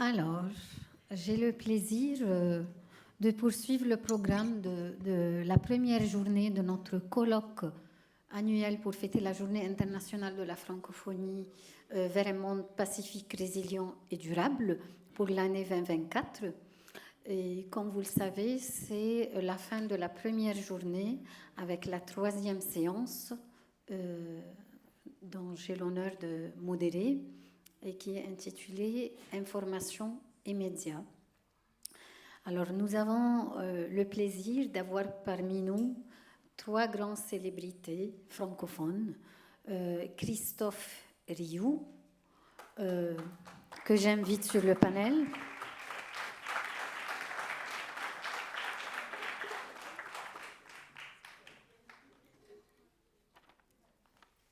Alors, j'ai le plaisir de poursuivre le programme de la première journée de notre colloque annuel pour fêter la Journée internationale de la francophonie vers un monde pacifique, résilient et durable pour l'année 2024. Et comme vous le savez, c'est la fin de la première journée avec la troisième séance dont j'ai l'honneur de modérer et qui est intitulée « Information et médias ». Alors, nous avons le plaisir d'avoir parmi nous 3 grandes célébrités francophones. Christophe Rioux, que j'invite sur le panel.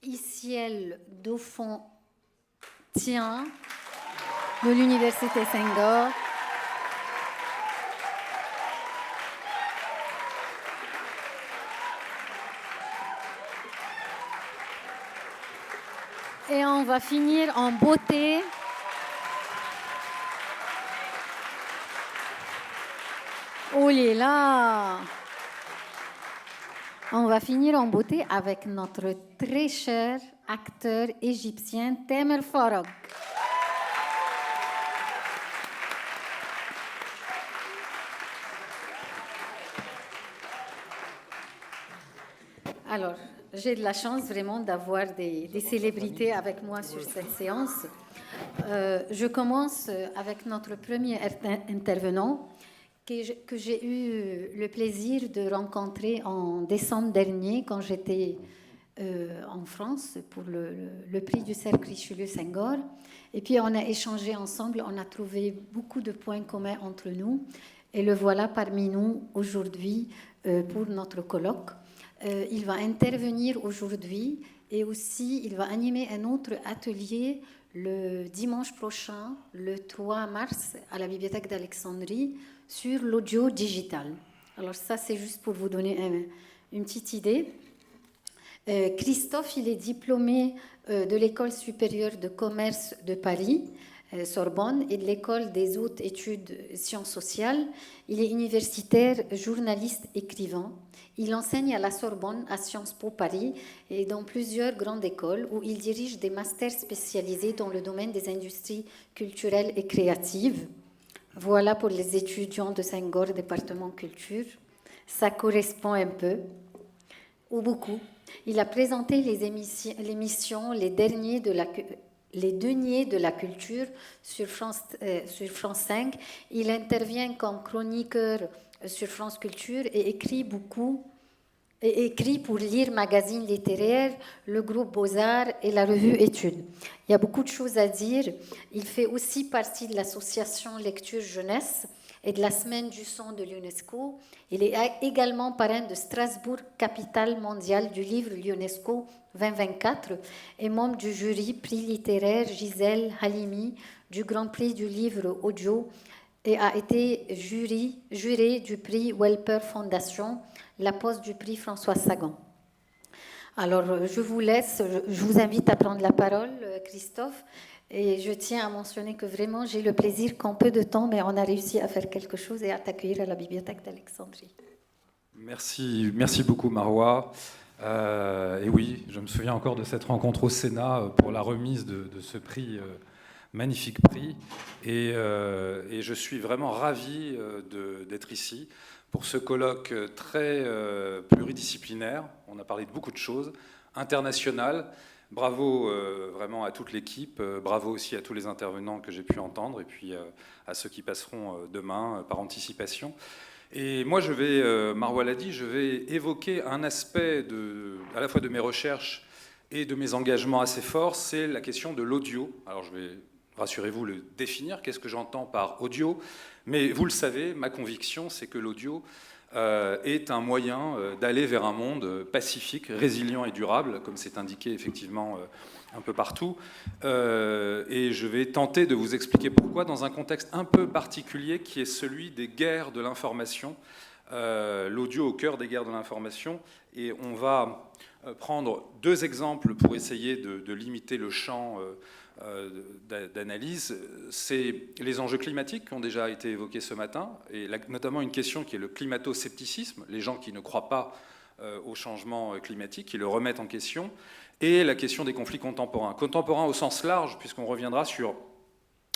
Iciel Dauphin-Tien de l'Université Senghor. Et on va finir en beauté oh là! On va finir en beauté avec notre très cher acteur égyptien Tamer Farag. Alors, j'ai de la chance vraiment d'avoir des célébrités avec moi sur cette séance. Je commence avec notre premier intervenant que j'ai eu le plaisir de rencontrer en décembre dernier quand j'étais en France pour le prix du Cercle Richelieu-Senghor. Et puis on a échangé ensemble, on a trouvé beaucoup de points communs entre nous. Et le voilà parmi nous aujourd'hui pour notre colloque. Il va intervenir aujourd'hui et aussi il va animer un autre atelier le dimanche prochain, le 3 mars, à la Bibliothèque d'Alexandrie, sur l'audio digital. Alors ça, c'est juste pour vous donner une petite idée. Christophe, il est diplômé de l'École supérieure de commerce de Paris, Sorbonne, et de l'École des hautes études sciences sociales. Il est universitaire, journaliste, écrivain. Il enseigne à la Sorbonne, à Sciences Po Paris et dans plusieurs grandes écoles où il dirige des masters spécialisés dans le domaine des industries culturelles et créatives. Voilà pour les étudiants de Senghor, département culture. Ça correspond un peu, ou beaucoup. Il a présenté l'émission Les Deniers de la culture sur France 5. Il intervient comme chroniqueur sur France Culture et écrit pour Lire Magazine littéraire, le groupe Beaux-Arts et la revue Études. Il y a beaucoup de choses à dire. Il fait aussi partie de l'association Lecture Jeunesse et de la Semaine du son de l'UNESCO. Il est également parrain de Strasbourg, capitale mondiale du livre l'UNESCO 2024 et membre du jury prix littéraire Gisèle Halimi du Grand Prix du livre audio et a été juré du prix Welper Foundation, la poste du prix François Sagan. Alors, je vous laisse, je vous invite à prendre la parole, Christophe, et je tiens à mentionner que vraiment, j'ai le plaisir qu'en peu de temps, mais on a réussi à faire quelque chose et à t'accueillir à la Bibliothèque d'Alexandrie. Merci beaucoup, Marois. Et oui, je me souviens encore de cette rencontre au Sénat pour la remise de ce prix, magnifique prix. Et je suis vraiment ravi d'être ici pour ce colloque très pluridisciplinaire. On a parlé de beaucoup de choses, international. Bravo vraiment à toute l'équipe, bravo aussi à tous les intervenants que j'ai pu entendre, et puis à ceux qui passeront demain par anticipation. Et moi, Marois l'a dit, je vais évoquer un aspect à la fois de mes recherches et de mes engagements assez forts, c'est la question de l'audio. Alors je vais, rassurez-vous, le définir, qu'est-ce que j'entends par audio, mais vous le savez, ma conviction, c'est que l'audio est un moyen d'aller vers un monde pacifique, résilient et durable, comme c'est indiqué effectivement un peu partout. Et je vais tenter de vous expliquer pourquoi dans un contexte un peu particulier qui est celui des guerres de l'information, l'audio au cœur des guerres de l'information. Et on va prendre 2 exemples pour essayer de limiter le champ d'analyse, c'est les enjeux climatiques qui ont déjà été évoqués ce matin, et notamment une question qui est le climato-scepticisme, les gens qui ne croient pas au changement climatique, qui le remettent en question, et la question des conflits contemporains. Contemporains au sens large, puisqu'on reviendra sur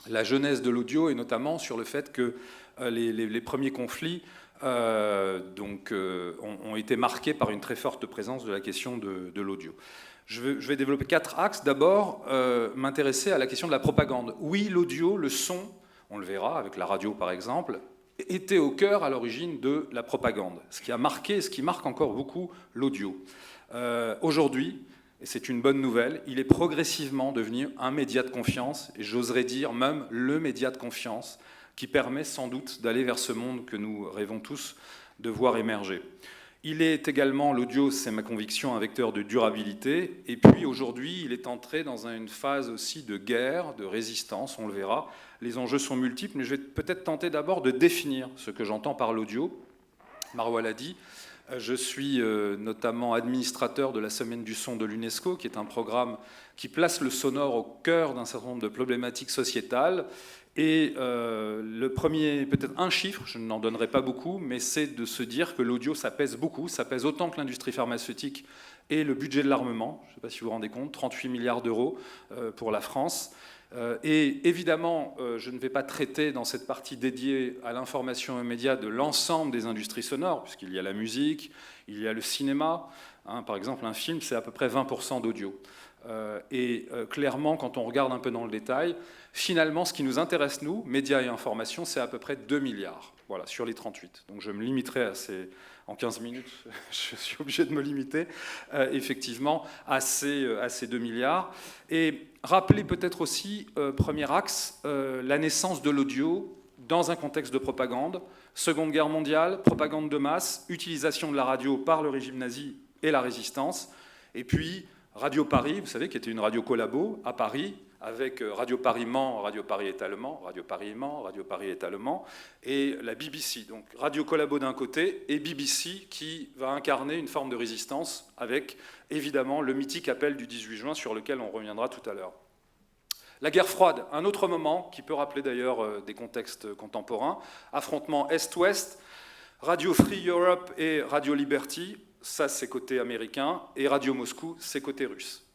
la genèse de l'audio, et notamment sur le fait que les premiers conflits ont été marqués par une très forte présence de la question de l'audio. Je vais développer 4 axes. D'abord, m'intéresser à la question de la propagande. Oui, l'audio, le son, on le verra avec la radio par exemple, était au cœur à l'origine de la propagande, ce qui a marqué et ce qui marque encore beaucoup l'audio. Aujourd'hui, et c'est une bonne nouvelle, il est progressivement devenu un média de confiance, et j'oserais dire même le média de confiance, qui permet sans doute d'aller vers ce monde que nous rêvons tous de voir émerger. Il est également, l'audio, c'est ma conviction, un vecteur de durabilité, et puis aujourd'hui, il est entré dans une phase aussi de guerre, de résistance, on le verra. Les enjeux sont multiples, mais je vais peut-être tenter d'abord de définir ce que j'entends par l'audio. Marois l'a dit. Je suis notamment administrateur de la Semaine du son de l'UNESCO, qui est un programme qui place le sonore au cœur d'un certain nombre de problématiques sociétales. Et le premier, peut-être un chiffre, je n'en donnerai pas beaucoup, mais c'est de se dire que l'audio, ça pèse beaucoup, ça pèse autant que l'industrie pharmaceutique et le budget de l'armement. Je ne sais pas si vous vous rendez compte, 38 milliards d'euros pour la France. Et évidemment, je ne vais pas traiter dans cette partie dédiée à l'information et aux médias de l'ensemble des industries sonores, puisqu'il y a la musique, il y a le cinéma. Par exemple, un film, c'est à peu près 20% d'audio. Clairement, quand on regarde un peu dans le détail, finalement, ce qui nous intéresse, nous, médias et information, c'est à peu près 2 milliards, voilà, sur les 38. Donc je me limiterai en 15 minutes, je suis obligé de me limiter, effectivement, à ces 2 milliards. Et rappeler peut-être aussi, premier axe, la naissance de l'audio dans un contexte de propagande, Seconde Guerre mondiale, propagande de masse, utilisation de la radio par le régime nazi et la résistance, et puis Radio Paris, vous savez, qui était une radio collabo à Paris, avec Radio Paris-Mans, Radio Paris est allemand, Radio Paris-Mans, Radio Paris est allemand, et la BBC. Donc radio collabo d'un côté, et BBC qui va incarner une forme de résistance, avec évidemment le mythique appel du 18 juin sur lequel on reviendra tout à l'heure. La guerre froide, un autre moment qui peut rappeler d'ailleurs des contextes contemporains, affrontement Est-Ouest, Radio Free Europe et Radio Liberty, ça c'est côté américain, et Radio Moscou, c'est côté russe.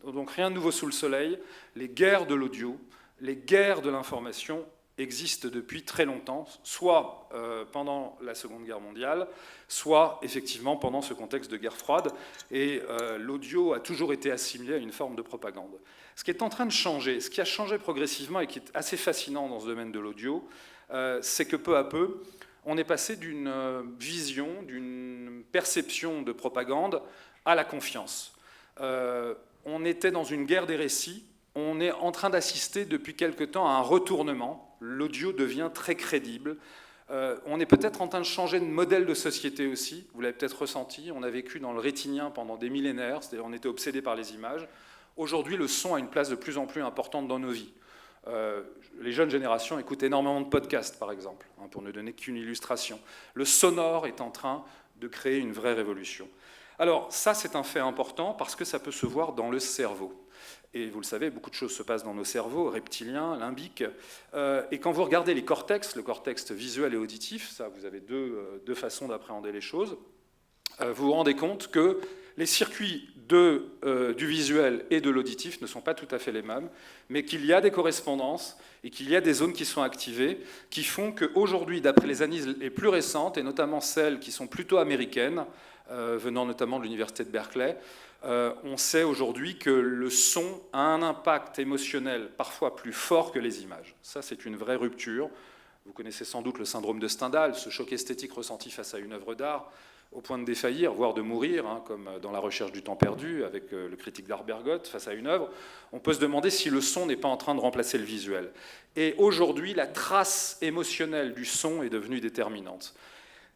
Donc rien de nouveau sous le soleil, les guerres de l'audio, les guerres de l'information existent depuis très longtemps, soit pendant la Seconde Guerre mondiale, soit effectivement pendant ce contexte de guerre froide, et l'audio a toujours été assimilé à une forme de propagande. Ce qui est en train de changer, ce qui a changé progressivement et qui est assez fascinant dans ce domaine de l'audio, c'est que peu à peu, on est passé d'une vision, d'une perception de propagande à la confiance. On était dans une guerre des récits, on est en train d'assister depuis quelque temps à un retournement, l'audio devient très crédible, on est peut-être en train de changer de modèle de société aussi, vous l'avez peut-être ressenti, on a vécu dans le rétinien pendant des millénaires, c'est-à-dire on était obsédé par les images. Aujourd'hui, le son a une place de plus en plus importante dans nos vies. Les jeunes générations écoutent énormément de podcasts, par exemple, pour ne donner qu'une illustration. Le sonore est en train de créer une vraie révolution. Alors ça, c'est un fait important parce que ça peut se voir dans le cerveau. Et vous le savez, beaucoup de choses se passent dans nos cerveaux, reptiliens, limbiques. Et quand vous regardez les cortex, le cortex visuel et auditif, ça, vous avez deux façons d'appréhender les choses, vous vous rendez compte que les circuits du visuel et de l'auditif ne sont pas tout à fait les mêmes, mais qu'il y a des correspondances et qu'il y a des zones qui sont activées, qui font qu'aujourd'hui, d'après les analyses les plus récentes, et notamment celles qui sont plutôt américaines, venant notamment de l'université de Berkeley, on sait aujourd'hui que le son a un impact émotionnel parfois plus fort que les images. Ça, c'est une vraie rupture. Vous connaissez sans doute le syndrome de Stendhal, ce choc esthétique ressenti face à une œuvre d'art, au point de défaillir, voire de mourir, comme dans La recherche du temps perdu, avec le critique d'art Bergotte, face à une œuvre. On peut se demander si le son n'est pas en train de remplacer le visuel. Et aujourd'hui, la trace émotionnelle du son est devenue déterminante.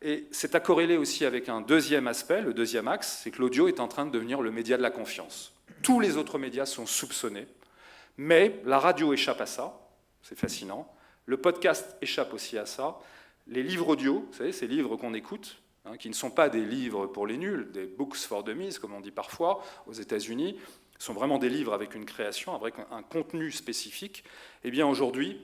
Et c'est à corréler aussi avec un deuxième aspect, le deuxième axe, c'est que l'audio est en train de devenir le média de la confiance. Tous les autres médias sont soupçonnés, mais la radio échappe à ça, c'est fascinant. Le podcast échappe aussi à ça. Les livres audio, vous savez, ces livres qu'on écoute, qui ne sont pas des livres pour les nuls, des books for dummies, comme on dit parfois aux États-Unis, sont vraiment des livres avec une création, avec un contenu spécifique. Eh bien aujourd'hui,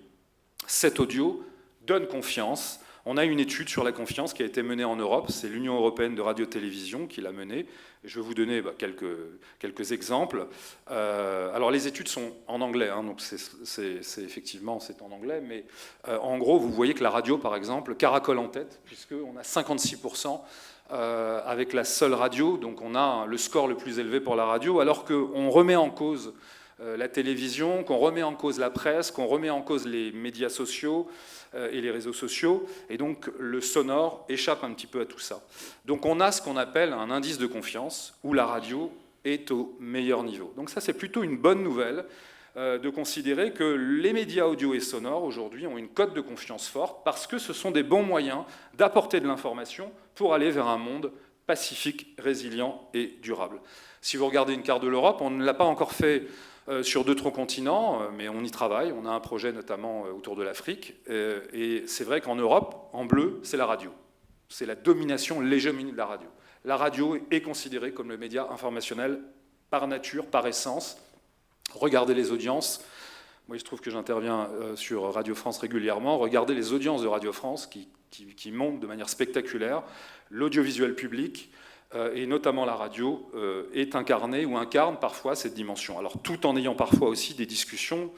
cet audio donne confiance. On a une étude sur la confiance qui a été menée en Europe, c'est l'Union européenne de radio-télévision qui l'a menée. Et je vais vous donner quelques exemples. Alors les études sont en anglais, donc effectivement c'est en anglais, mais en gros vous voyez que la radio par exemple caracole en tête, puisqu'on a 56% avec la seule radio, donc on a le score le plus élevé pour la radio, alors qu'on remet en cause la télévision, qu'on remet en cause la presse, qu'on remet en cause les médias sociaux et les réseaux sociaux, et donc le sonore échappe un petit peu à tout ça. Donc on a ce qu'on appelle un indice de confiance, où la radio est au meilleur niveau. Donc ça c'est plutôt une bonne nouvelle, de considérer que les médias audio et sonores aujourd'hui ont une cote de confiance forte, parce que ce sont des bons moyens d'apporter de l'information pour aller vers un monde pacifique, résilient et durable. Si vous regardez une carte de l'Europe, on ne l'a pas encore fait sur d'autres continents, mais on y travaille. On a un projet notamment autour de l'Afrique. Et c'est vrai qu'en Europe, en bleu, c'est la radio. C'est la domination, l'hégémonie de la radio. La radio est considérée comme le média informationnel par nature, par essence. Regardez les audiences. Moi, il se trouve que j'interviens sur Radio France régulièrement. Regardez les audiences de Radio France qui montent de manière spectaculaire. L'audiovisuel public, et notamment la radio, est incarné ou incarne parfois cette dimension. Alors tout en ayant parfois aussi des discussions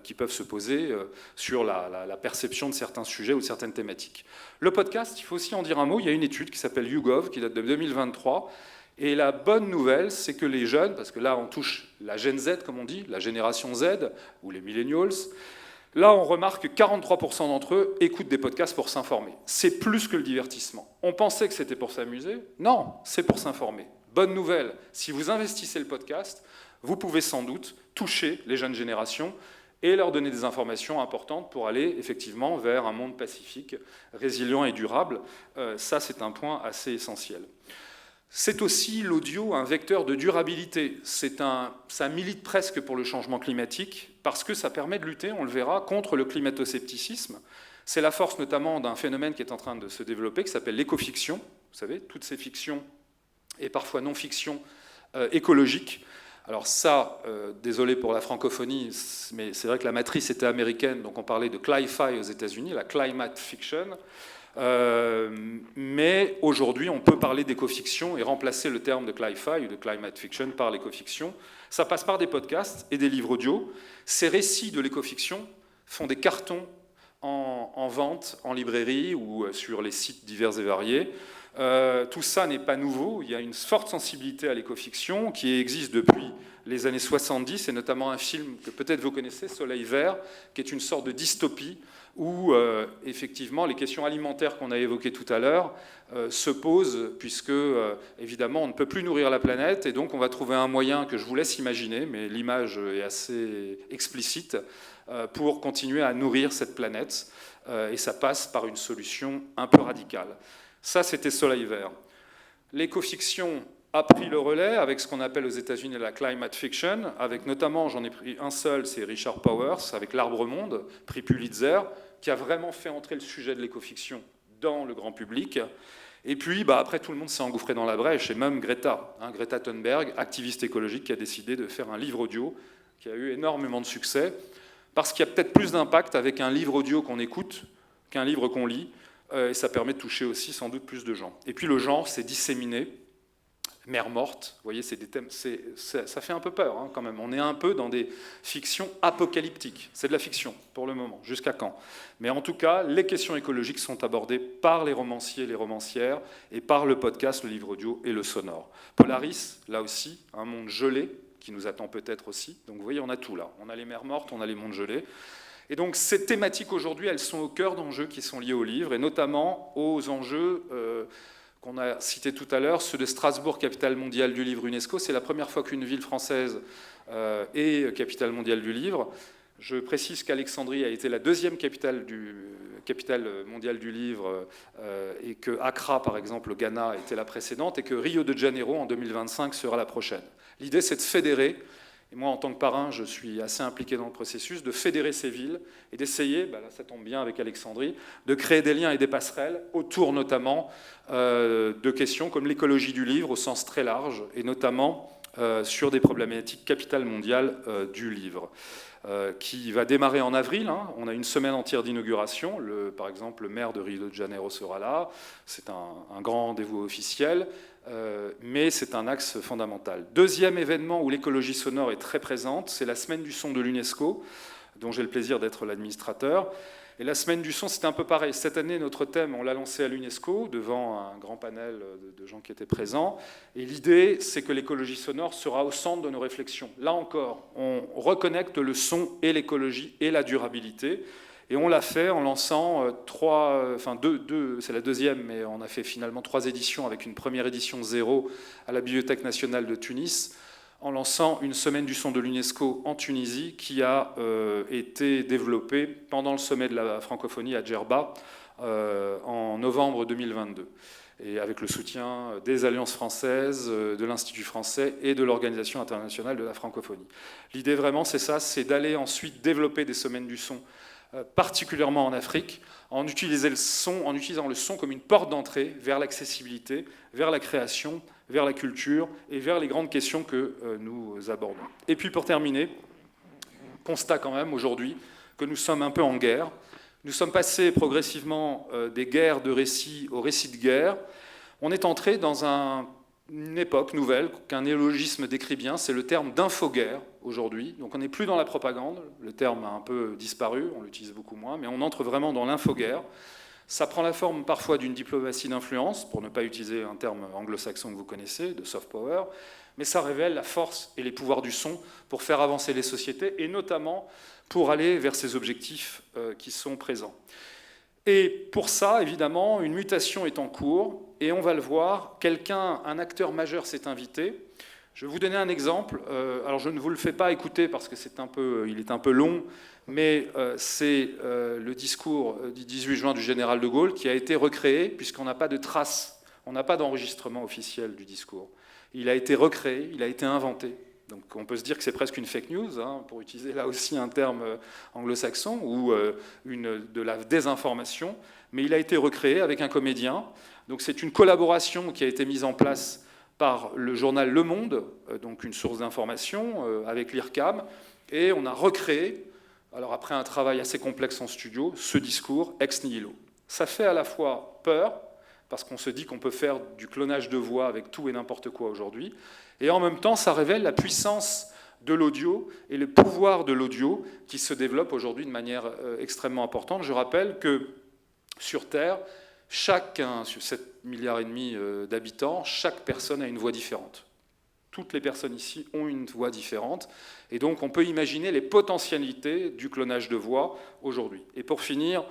qui peuvent se poser sur la perception de certains sujets ou de certaines thématiques. Le podcast, il faut aussi en dire un mot, il y a une étude qui s'appelle YouGov, qui date de 2023, et la bonne nouvelle, c'est que les jeunes, parce que là on touche la Gen Z comme on dit, la génération Z, ou les millennials, là, on remarque que 43% d'entre eux écoutent des podcasts pour s'informer. C'est plus que le divertissement. On pensait que c'était pour s'amuser. Non, c'est pour s'informer. Bonne nouvelle, si vous investissez le podcast, vous pouvez sans doute toucher les jeunes générations et leur donner des informations importantes pour aller effectivement vers un monde pacifique, résilient et durable. Ça, c'est un point assez essentiel. C'est aussi l'audio un vecteur de durabilité. Ça milite presque pour le changement climatique parce que ça permet de lutter, on le verra, contre le climato-scepticisme. C'est la force notamment d'un phénomène qui est en train de se développer qui s'appelle l'écofiction. Vous savez, toutes ces fictions et parfois non-fictions écologiques. Alors ça, désolé pour la francophonie, mais c'est vrai que la matrice était américaine, donc on parlait de cli-fi aux États-Unis, la climate fiction. Mais aujourd'hui, on peut parler d'écofiction et remplacer le terme de cli-fi ou de climate fiction par l'écofiction. Ça passe par des podcasts et des livres audio. Ces récits de l'écofiction font des cartons en vente, en librairie ou sur les sites divers et variés. Tout ça n'est pas nouveau. Il y a une forte sensibilité à l'écofiction qui existe depuis les années 70, et notamment un film que peut-être vous connaissez, Soleil Vert, qui est une sorte de dystopie où effectivement les questions alimentaires qu'on a évoquées tout à l'heure se posent, puisque évidemment on ne peut plus nourrir la planète, et donc on va trouver un moyen que je vous laisse imaginer, mais l'image est assez explicite, pour continuer à nourrir cette planète, et ça passe par une solution un peu radicale. Ça, c'était Soleil Vert. L'écofiction a pris le relais avec ce qu'on appelle aux États-Unis la climate fiction, avec notamment, j'en ai pris un seul, c'est Richard Powers, avec L'Arbre Monde, prix Pulitzer, qui a vraiment fait entrer le sujet de l'écofiction dans le grand public. Et puis, après, tout le monde s'est engouffré dans la brèche, et même Greta Thunberg, activiste écologique, qui a décidé de faire un livre audio qui a eu énormément de succès, parce qu'il y a peut-être plus d'impact avec un livre audio qu'on écoute qu'un livre qu'on lit, et ça permet de toucher aussi sans doute plus de gens. Et puis le genre s'est disséminé, Mer morte, vous voyez, c'est des thèmes, ça fait un peu peur quand même. On est un peu dans des fictions apocalyptiques. C'est de la fiction pour le moment, jusqu'à quand? Mais en tout cas, les questions écologiques sont abordées par les romanciers et les romancières, et par le podcast, le livre audio et le sonore. Polaris, là aussi, un monde gelé qui nous attend peut-être aussi. Donc vous voyez, on a tout là. On a les mers mortes, on a les mondes gelés. Et donc ces thématiques aujourd'hui, elles sont au cœur d'enjeux qui sont liés au livre, et notamment aux enjeux qu'on a cités tout à l'heure, ceux de Strasbourg, capitale mondiale du livre UNESCO. C'est la première fois qu'une ville française est capitale mondiale du livre. Je précise qu'Alexandrie a été la deuxième capitale mondiale du livre, et que Accra, par exemple, au Ghana, était la précédente, et que Rio de Janeiro, en 2025, sera la prochaine. L'idée, c'est de fédérer et moi en tant que parrain, je suis assez impliqué dans le processus, de fédérer ces villes et d'essayer, là ça tombe bien avec Alexandrie, de créer des liens et des passerelles autour notamment de questions comme l'écologie du livre au sens très large, et notamment sur des problématiques capitales mondiales du livre. Qui va démarrer en avril. On a une semaine entière d'inauguration. Par exemple, le maire de Rio de Janeiro sera là. C'est un grand rendez-vous officiel, mais c'est un axe fondamental. Deuxième événement où l'écologie sonore est très présente, c'est la Semaine du son de l'UNESCO, dont j'ai le plaisir d'être l'administrateur. Et la Semaine du son, c'était un peu pareil. Cette année, notre thème, on l'a lancé à l'UNESCO, devant un grand panel de gens qui étaient présents. Et l'idée, c'est que l'écologie sonore sera au centre de nos réflexions. Là encore, on reconnecte le son et l'écologie et la durabilité. Et on l'a fait en lançant c'est la deuxième, mais on a fait finalement 3 éditions, avec une première édition 0 à la Bibliothèque nationale de Tunis, en lançant une semaine du son de l'UNESCO en Tunisie qui a été développée pendant le sommet de la francophonie à Djerba en novembre 2022, et avec le soutien des alliances françaises, de l'Institut français et de l'Organisation internationale de la francophonie. L'idée vraiment, c'est ça, c'est d'aller ensuite développer des semaines du son, particulièrement en Afrique, en utilisant le son comme une porte d'entrée vers l'accessibilité, vers la création, vers la culture et vers les grandes questions que nous abordons. Et puis pour terminer, constat quand même aujourd'hui que nous sommes un peu en guerre. Nous sommes passés progressivement des guerres de récits aux récits de guerre. On est entré dans une époque nouvelle qu'un néologisme décrit bien, c'est le terme d'infoguerre aujourd'hui. Donc on n'est plus dans la propagande, le terme a un peu disparu, on l'utilise beaucoup moins, mais on entre vraiment dans l'infoguerre. Ça prend la forme parfois d'une diplomatie d'influence, pour ne pas utiliser un terme anglo-saxon que vous connaissez, de soft power, mais ça révèle la force et les pouvoirs du son pour faire avancer les sociétés, et notamment pour aller vers ces objectifs qui sont présents. Et pour ça, évidemment, une mutation est en cours, et on va le voir, un acteur majeur s'est invité. Je vais vous donner un exemple. Alors je ne vous le fais pas écouter parce que il est un peu long, mais c'est le discours du 18 juin du général de Gaulle qui a été recréé, puisqu'on n'a pas de traces, on n'a pas d'enregistrement officiel du discours. Il a été recréé, il a été inventé. Donc on peut se dire que c'est presque une fake news, pour utiliser là aussi un terme anglo-saxon, ou de la désinformation, mais il a été recréé avec un comédien. Donc c'est une collaboration qui a été mise en place par le journal Le Monde, donc une source d'information, avec l'IRCAM, et on a recréé, alors après un travail assez complexe en studio, ce discours ex nihilo. Ça fait à la fois peur, parce qu'on se dit qu'on peut faire du clonage de voix avec tout et n'importe quoi aujourd'hui, et en même temps ça révèle la puissance de l'audio et le pouvoir de l'audio qui se développe aujourd'hui de manière extrêmement importante. Je rappelle que sur Terre, sur 7,5 milliards d'habitants, chaque personne a une voix différente. Toutes les personnes ici ont une voix différente, et donc on peut imaginer les potentialités du clonage de voix aujourd'hui. Et pour finir,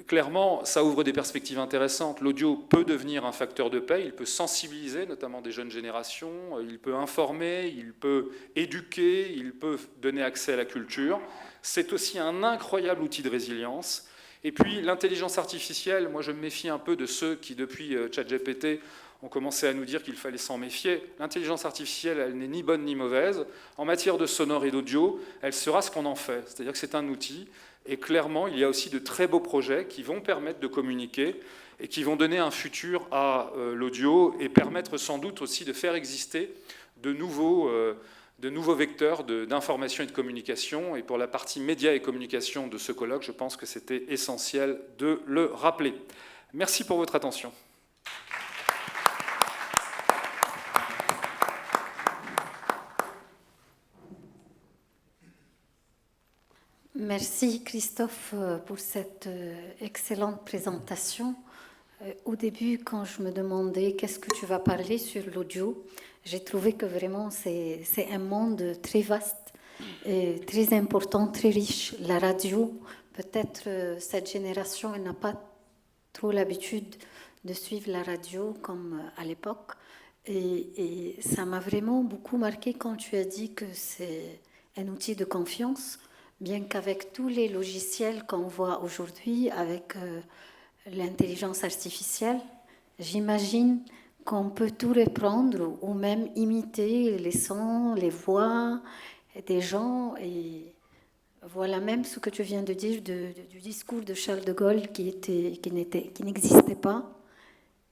clairement, ça ouvre des perspectives intéressantes. L'audio peut devenir un facteur de paix, il peut sensibiliser, notamment des jeunes générations, il peut informer, il peut éduquer, il peut donner accès à la culture. C'est aussi un incroyable outil de résilience. Et puis l'intelligence artificielle, moi je me méfie un peu de ceux qui, depuis ChatGPT, ont commencé à nous dire qu'il fallait s'en méfier. L'intelligence artificielle, elle n'est ni bonne ni mauvaise. En matière de sonore et d'audio, elle sera ce qu'on en fait. C'est-à-dire que c'est un outil. Et clairement, il y a aussi de très beaux projets qui vont permettre de communiquer et qui vont donner un futur à l'audio et permettre sans doute aussi de faire exister de nouveaux vecteurs d'information et de communication. Et pour la partie médias et communication de ce colloque, je pense que c'était essentiel de le rappeler. Merci pour votre attention. Merci Christophe pour cette excellente présentation. Au début, quand je me demandais qu'est-ce que tu vas parler sur l'audio, j'ai trouvé que vraiment c'est un monde très vaste, et très important, très riche. La radio, peut-être cette génération, elle n'a pas trop l'habitude de suivre la radio comme à l'époque. Et ça m'a vraiment beaucoup marqué quand tu as dit que c'est un outil de confiance, bien qu'avec tous les logiciels qu'on voit aujourd'hui, avec l'intelligence artificielle, j'imagine qu'on peut tout reprendre ou même imiter les sons, les voix des gens. Et voilà même ce que tu viens de dire du discours de Charles de Gaulle qui n'existait pas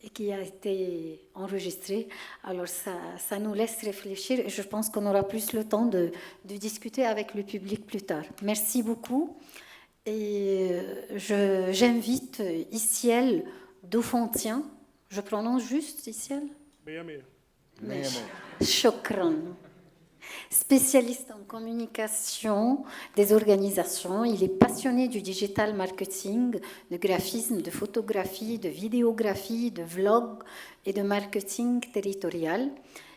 et qui a été enregistré. Alors ça nous laisse réfléchir et je pense qu'on aura plus le temps de discuter avec le public plus tard. Merci beaucoup. Et j'invite Iciel Doufontien. Je prononce juste Iciel? Chokran. Spécialiste en communication des organisations, il est passionné du digital marketing, de graphisme, de photographie, de vidéographie, de vlog et de marketing territorial.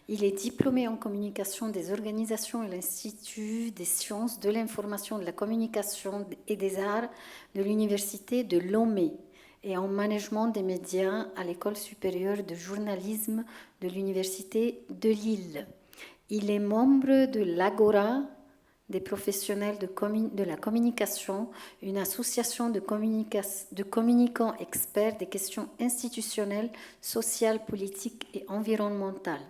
Il est diplômé en communication des organisations à l'Institut des sciences de l'information, de la communication et des arts de l'Université de Lomé et en management des médias à l'École supérieure de journalisme de l'Université de Lille. Il est membre de l'Agora des professionnels de la communication, une association de communicants experts des questions institutionnelles, sociales, politiques et environnementales.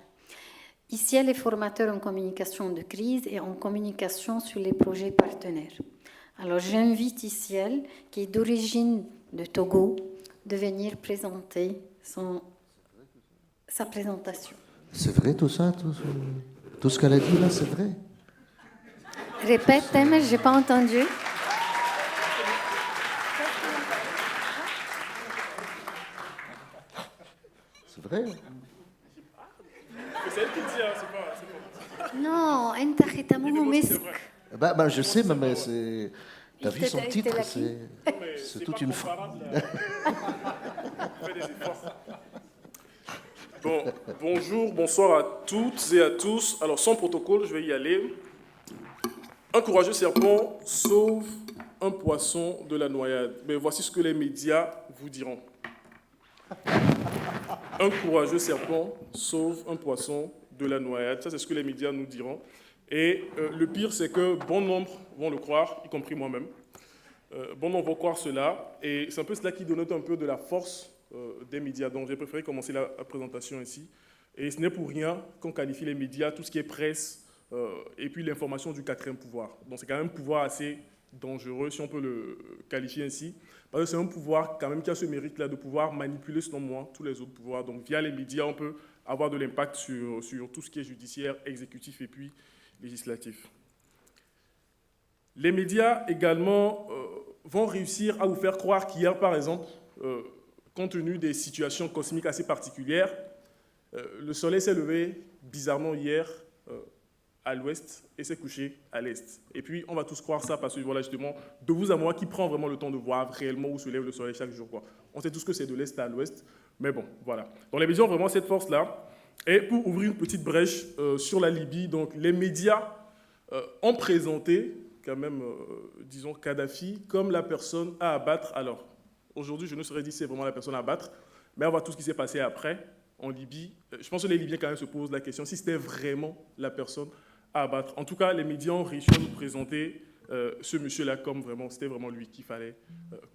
Iciel est formateur en communication de crise et en communication sur les projets partenaires. Alors j'invite Iciel, qui est d'origine de Togo, de venir présenter sa présentation. C'est vrai tout ça, tout ce qu'elle a dit là, c'est vrai? Répète, mais je n'ai pas entendu. C'est vrai? C'est elle qui dit, c'est pas... Non, Ben, je sais, mais c'est... T'as vu son titre, c'est toute une fois. Bon, bonjour, bonsoir à toutes et à tous. Alors, sans protocole, je vais y aller. Un courageux serpent sauve un poisson de la noyade. Mais voici ce que les médias vous diront. Un courageux serpent sauve un poisson de la noyade. Ça, c'est ce que les médias nous diront. Et le pire, c'est que bon nombre vont le croire, y compris moi-même. Bon nombre vont croire cela. Et c'est un peu cela qui donne un peu de la force des médias. Donc, j'ai préféré commencer la présentation ici. Et ce n'est pour rien qu'on qualifie les médias, tout ce qui est presse, et puis l'information du quatrième pouvoir. Donc, c'est quand même un pouvoir assez dangereux, si on peut le qualifier ainsi. Parce que c'est un pouvoir quand même qui a ce mérite-là de pouvoir manipuler, selon moi, tous les autres pouvoirs. Donc, via les médias, on peut avoir de l'impact sur tout ce qui est judiciaire, exécutif et puis législatif. Les médias également vont réussir à vous faire croire qu'hier, par exemple, compte tenu des situations cosmiques assez particulières, le soleil s'est levé bizarrement hier à l'ouest et s'est couché à l'est. Et puis, on va tous croire ça parce que, voilà, justement, de vous à moi, qui prend vraiment le temps de voir réellement où se lève le soleil chaque jour, quoi. On sait tous que c'est de l'est à l'ouest, mais bon, voilà. Donc, les médias ont vraiment cette force-là. Et pour ouvrir une petite brèche sur la Libye, donc, les médias ont présenté, quand même, disons, Kadhafi comme la personne à abattre. Alors, aujourd'hui, je ne saurais dire si c'est vraiment la personne à abattre, mais on voit tout ce qui s'est passé après, en Libye. Je pense que les Libyens, quand même, se posent la question si c'était vraiment la personne à abattre. En tout cas, les médias ont réussi à nous présenter ce monsieur-là comme vraiment, c'était vraiment lui qu'il fallait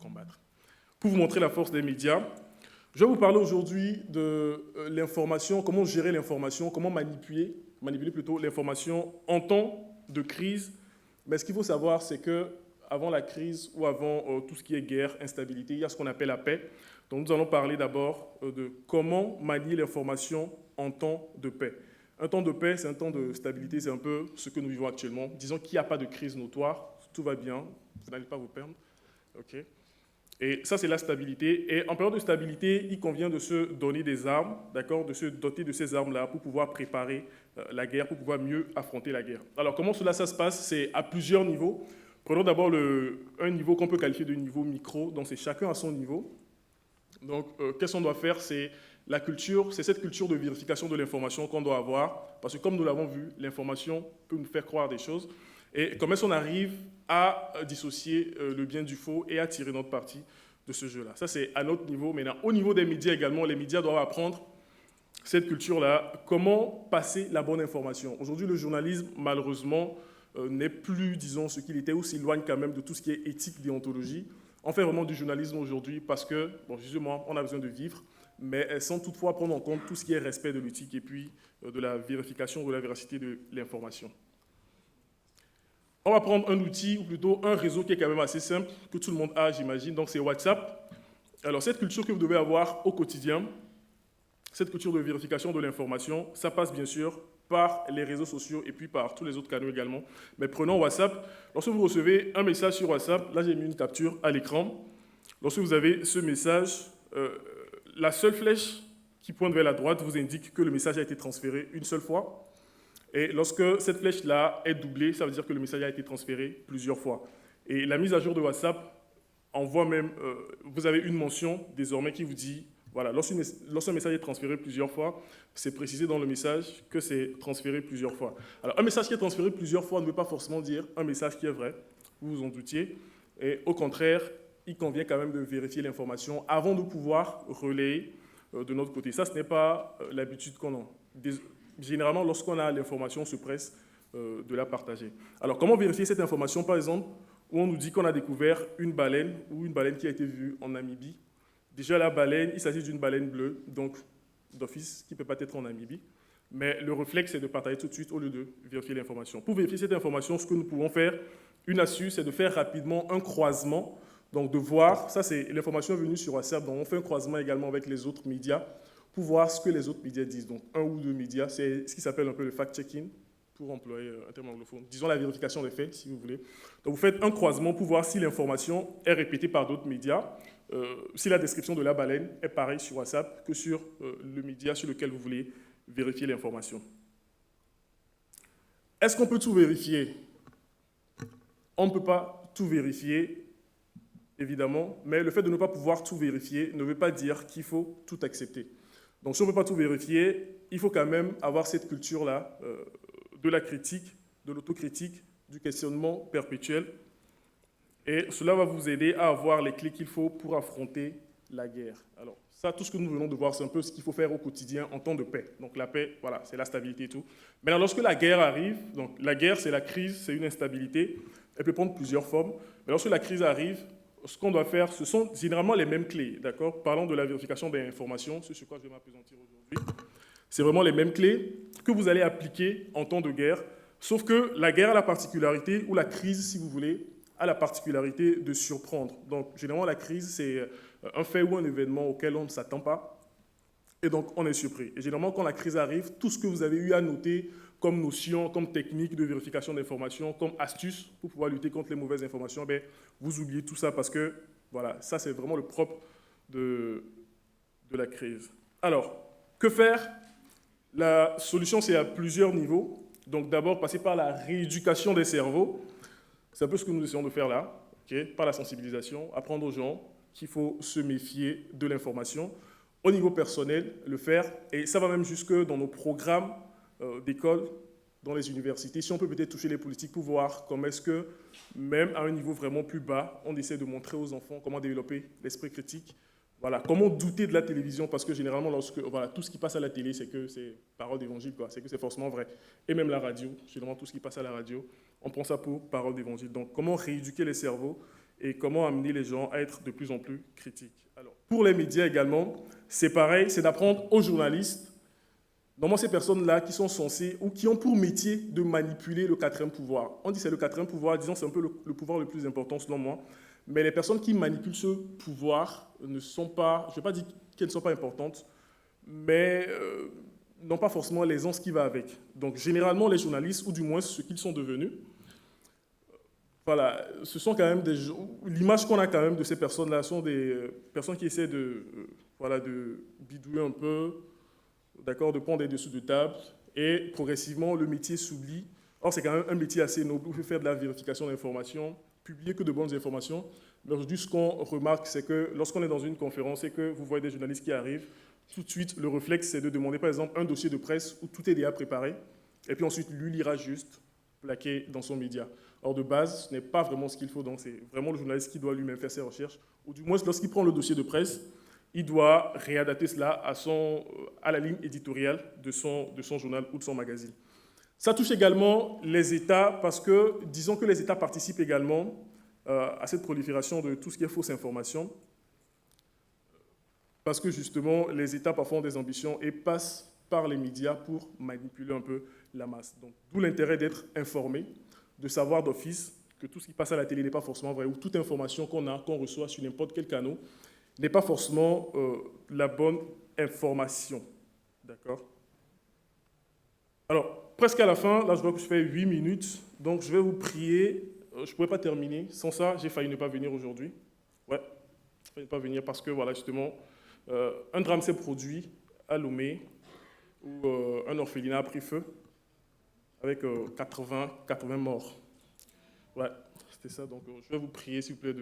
combattre. Pour vous montrer la force des médias, je vais vous parler aujourd'hui de l'information, comment gérer l'information, comment manipuler plutôt l'information en temps de crise. Mais ce qu'il faut savoir, c'est qu'avant la crise ou avant tout ce qui est guerre, instabilité, il y a ce qu'on appelle la paix. Donc nous allons parler d'abord de comment manier l'information en temps de paix. Un temps de paix, c'est un temps de stabilité, c'est un peu ce que nous vivons actuellement. Disons qu'il n'y a pas de crise notoire, tout va bien, vous n'allez pas vous perdre. Okay. Et ça, c'est la stabilité. Et en période de stabilité, il convient de se donner des armes, d'accord, de se doter de ces armes-là pour pouvoir préparer la guerre, pour pouvoir mieux affronter la guerre. Alors, comment cela ça se passe? C'est à plusieurs niveaux. Prenons d'abord un niveau qu'on peut qualifier de niveau micro, donc c'est chacun à son niveau. Donc, qu'est-ce qu'on doit faire? C'est la culture, c'est cette culture de vérification de l'information qu'on doit avoir, parce que comme nous l'avons vu, l'information peut nous faire croire des choses. Et comment est-ce qu'on arrive à dissocier le bien du faux et à tirer notre parti de ce jeu-là? Ça, c'est à notre niveau. Maintenant, au niveau des médias également, les médias doivent apprendre cette culture-là, comment passer la bonne information. Aujourd'hui, le journalisme, malheureusement, n'est plus, disons, ce qu'il était, ou s'éloigne quand même de tout ce qui est éthique, déontologie. On fait vraiment du journalisme aujourd'hui parce que, bon, justement, on a besoin de vivre. mais sans toutefois prendre en compte tout ce qui est respect de l'éthique et puis de la vérification de la véracité de l'information. On va prendre un outil, ou plutôt un réseau qui est quand même assez simple, que tout le monde a, j'imagine, donc c'est WhatsApp. Alors cette culture que vous devez avoir au quotidien, cette culture de vérification de l'information, ça passe bien sûr par les réseaux sociaux et puis par tous les autres canaux également. Mais prenons WhatsApp. Lorsque vous recevez un message sur WhatsApp, là j'ai mis une capture à l'écran. Lorsque vous avez ce message, la seule flèche qui pointe vers la droite vous indique que le message a été transféré une seule fois. Et lorsque cette flèche-là est doublée, ça veut dire que le message a été transféré plusieurs fois. Et la mise à jour de WhatsApp envoie même, vous avez une mention désormais qui vous dit, voilà, lorsqu'un message est transféré plusieurs fois, c'est précisé dans le message que c'est transféré plusieurs fois. Alors, un message qui est transféré plusieurs fois ne veut pas forcément dire un message qui est vrai, vous vous en doutiez. Et au contraire, il convient quand même de vérifier l'information avant de pouvoir relayer de notre côté. Ça, ce n'est pas l'habitude qu'on a. Généralement, lorsqu'on a l'information, on se presse de la partager. Alors, comment vérifier cette information, par exemple, où on nous dit qu'on a découvert une baleine ou une baleine qui a été vue en Namibie? Déjà, la baleine, il s'agit d'une baleine bleue, donc d'office, qui ne peut pas être en Namibie. Mais le réflexe, c'est de partager tout de suite au lieu de vérifier l'information. Pour vérifier cette information, ce que nous pouvons faire, une astuce, c'est de faire rapidement un croisement. Donc, de voir, ça c'est l'information venue sur WhatsApp, donc on fait un croisement également avec les autres médias pour voir ce que les autres médias disent. Donc, un ou deux médias, c'est ce qui s'appelle un peu le fact-checking, pour employer un terme anglophone. Disons la vérification des faits, si vous voulez. Donc, vous faites un croisement pour voir si l'information est répétée par d'autres médias, si la description de la baleine est pareille sur WhatsApp que sur le média sur lequel vous voulez vérifier l'information. Est-ce qu'on peut tout vérifier? On ne peut pas tout vérifier, évidemment, mais le fait de ne pas pouvoir tout vérifier ne veut pas dire qu'il faut tout accepter. Donc, si on ne peut pas tout vérifier, il faut quand même avoir cette culture-là de la critique, de l'autocritique, du questionnement perpétuel. Et cela va vous aider à avoir les clés qu'il faut pour affronter la guerre. Alors, ça, tout ce que nous venons de voir, c'est un peu ce qu'il faut faire au quotidien en temps de paix. Donc, la paix, voilà, c'est la stabilité et tout. Maintenant, lorsque la guerre arrive, donc la guerre, c'est la crise, c'est une instabilité. Elle peut prendre plusieurs formes. Mais lorsque la crise arrive, ce qu'on doit faire, ce sont généralement les mêmes clés, d'accord? Parlant de la vérification des informations, c'est sur quoi je vais m'appesantir aujourd'hui. C'est vraiment les mêmes clés que vous allez appliquer en temps de guerre, sauf que la guerre a la particularité, ou la crise, si vous voulez, a la particularité de surprendre. Donc, généralement, la crise, c'est un fait ou un événement auquel on ne s'attend pas, et donc on est surpris. Et généralement, quand la crise arrive, tout ce que vous avez eu à noter comme notion, comme technique de vérification d'informations, comme astuce pour pouvoir lutter contre les mauvaises informations, ben, vous oubliez tout ça parce que, voilà, ça c'est vraiment le propre de la crise. Alors, que faire? La solution, c'est à plusieurs niveaux. Donc d'abord, passer par la rééducation des cerveaux. C'est un peu ce que nous essayons de faire là, okay? Par la sensibilisation, apprendre aux gens qu'il faut se méfier de l'information. Au niveau personnel, le faire, et ça va même jusque dans nos programmes d'école, dans les universités. Si on peut peut-être toucher les politiques pour voir comment est-ce que, même à un niveau vraiment plus bas, on essaie de montrer aux enfants comment développer l'esprit critique. Voilà, comment douter de la télévision, parce que généralement, voilà, tout ce qui passe à la télé, c'est que c'est parole d'évangile, c'est que c'est forcément vrai. Et même la radio, généralement, tout ce qui passe à la radio, on prend ça pour parole d'évangile. Donc, comment rééduquer les cerveaux et comment amener les gens à être de plus en plus critiques. Alors, pour les médias également, c'est pareil, c'est d'apprendre aux journalistes, normalement ces personnes-là qui sont censées ou qui ont pour métier de manipuler le quatrième pouvoir. On dit c'est le quatrième pouvoir, disons c'est un peu le pouvoir le plus important selon moi, mais les personnes qui manipulent ce pouvoir ne sont pas, je ne vais pas dire qu'elles ne sont pas importantes, mais n'ont pas forcément l'aisance qui va avec. Donc généralement les journalistes, ou du moins ce qu'ils sont devenus, voilà, ce sont quand même des... L'image qu'on a quand même de ces personnes-là sont des personnes qui essaient de bidouiller un peu, d'accord, de prendre des dessous de table, et progressivement, le métier s'oublie. Or, c'est quand même un métier assez noble, où il faut faire de la vérification d'informations, publier que de bonnes informations. Mais aujourd'hui, ce qu'on remarque, c'est que lorsqu'on est dans une conférence et que vous voyez des journalistes qui arrivent, tout de suite, le réflexe, c'est de demander, par exemple, un dossier de presse où tout est déjà préparé, et puis ensuite, lui lira juste, plaqué dans son média. Or, de base, ce n'est pas vraiment ce qu'il faut, donc c'est vraiment le journaliste qui doit lui-même faire ses recherches, ou du moins, lorsqu'il prend le dossier de presse, il doit réadapter cela à la ligne éditoriale de son journal ou de son magazine. Ça touche également les États, parce que, disons que les États participent également à cette prolifération de tout ce qui est fausse information. parce que justement, les États parfois ont des ambitions et passent par les médias pour manipuler un peu la masse. Donc, d'où l'intérêt d'être informé, de savoir d'office que tout ce qui passe à la télé n'est pas forcément vrai, ou toute information qu'on reçoit sur n'importe quel canal n'est pas forcément la bonne information. D'accord? Alors, presque à la fin, là je vois que je fais 8 minutes, donc je vais vous prier, je ne pourrais pas terminer, sans ça j'ai failli ne pas venir aujourd'hui. Ouais, j'ai failli ne pas venir parce que voilà justement, un drame s'est produit à Lomé, où un orphelinat a pris feu, avec 80 morts. Ouais, c'était ça, donc je vais vous prier s'il vous plaît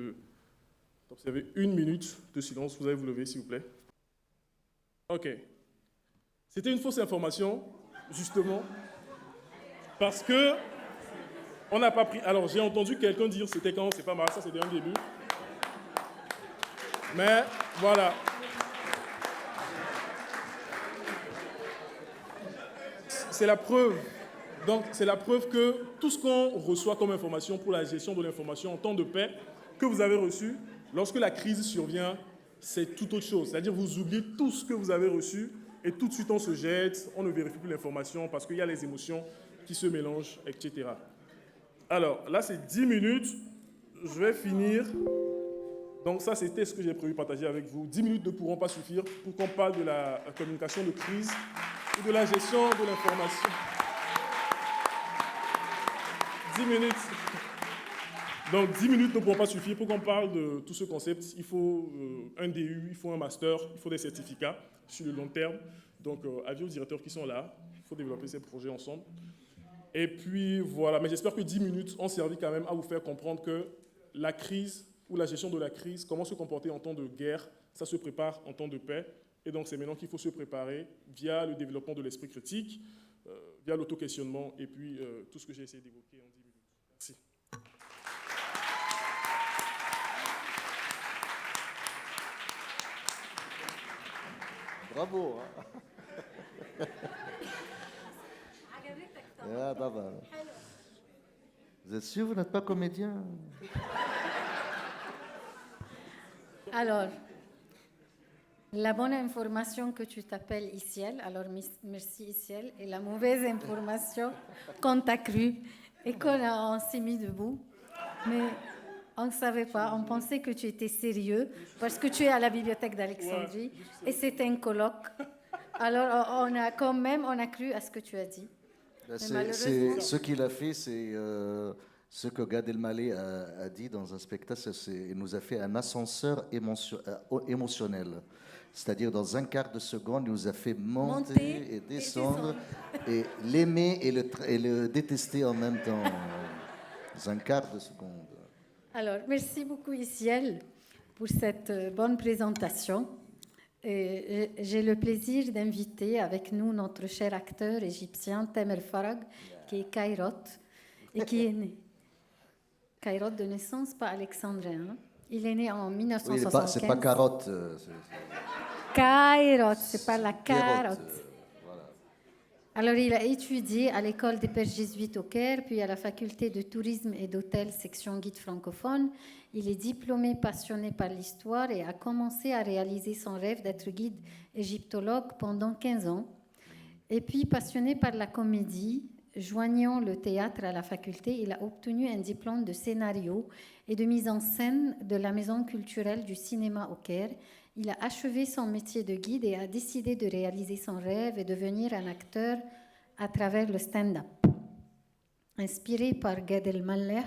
d'observer 1 minute de silence, vous allez vous lever s'il vous plaît. Ok. C'était une fausse information, justement, parce que on n'a pas pris... Alors, j'ai entendu quelqu'un dire c'était quand, c'est pas mal, ça c'était un début. Mais, voilà. C'est la preuve. Donc, c'est la preuve que tout ce qu'on reçoit comme information pour la gestion de l'information en temps de paix, que vous avez reçu, lorsque la crise survient, c'est tout autre chose. C'est-à-dire vous oubliez tout ce que vous avez reçu et tout de suite on se jette, on ne vérifie plus l'information parce qu'il y a les émotions qui se mélangent, etc. Alors, là, c'est 10 minutes. Je vais finir. Donc ça, c'était ce que j'ai prévu partager avec vous. 10 minutes ne pourront pas suffire pour qu'on parle de la communication de crise ou de la gestion de l'information. 10 minutes. Donc 10 minutes ne pourront pas suffire pour qu'on parle de tout ce concept. Il faut un DU, il faut un master, il faut des certificats sur le long terme. Donc avis aux directeurs qui sont là, il faut développer ces projets ensemble. Et puis voilà, mais j'espère que 10 minutes ont servi quand même à vous faire comprendre que la crise ou la gestion de la crise, comment se comporter en temps de guerre, ça se prépare en temps de paix. Et donc c'est maintenant qu'il faut se préparer via le développement de l'esprit critique, via l'auto-questionnement et puis tout ce que j'ai essayé d'évoquer en 10 minutes. Merci. Bravo. Vous êtes sûr, vous n'êtes pas comédien? Alors, la bonne information que tu t'appelles Iciel, alors merci Iciel, et la mauvaise information qu'on t'a cru et on s'est mis debout, mais on ne savait pas, on pensait que tu étais sérieux parce que tu es à la bibliothèque d'Alexandrie et c'était un colloque. Alors on a cru à ce que tu as dit. Ce qu'il a fait, c'est ce que Gad Elmaleh a dit dans un spectacle, il nous a fait un ascenseur émotionnel. C'est-à-dire, dans un quart de seconde, il nous a fait monter et descendre, et l'aimer et le détester en même temps, dans un quart de seconde. Alors, merci beaucoup, Iciel, pour cette bonne présentation. Et j'ai le plaisir d'inviter avec nous notre cher acteur égyptien, Tamer Farag, qui est Caïrote, et qui est né. Caïrote de naissance, pas alexandrin. Hein. Il est né en 1975. Oui, c'est pas carotte. Caïrote, c'est pas la carotte. Voilà. Alors, il a étudié à l'école des pères jésuites au Caire, puis à la faculté de tourisme et d'hôtel, section guide francophone. Il est diplômé, passionné par l'histoire et a commencé à réaliser son rêve d'être guide égyptologue pendant 15 ans. Et puis, passionné par la comédie, joignant le théâtre à la faculté, il a obtenu un diplôme de scénario et de mise en scène de la Maison culturelle du cinéma au Caire. Il a achevé son métier de guide et a décidé de réaliser son rêve et devenir un acteur à travers le stand-up. Inspiré par Gad Elmaleh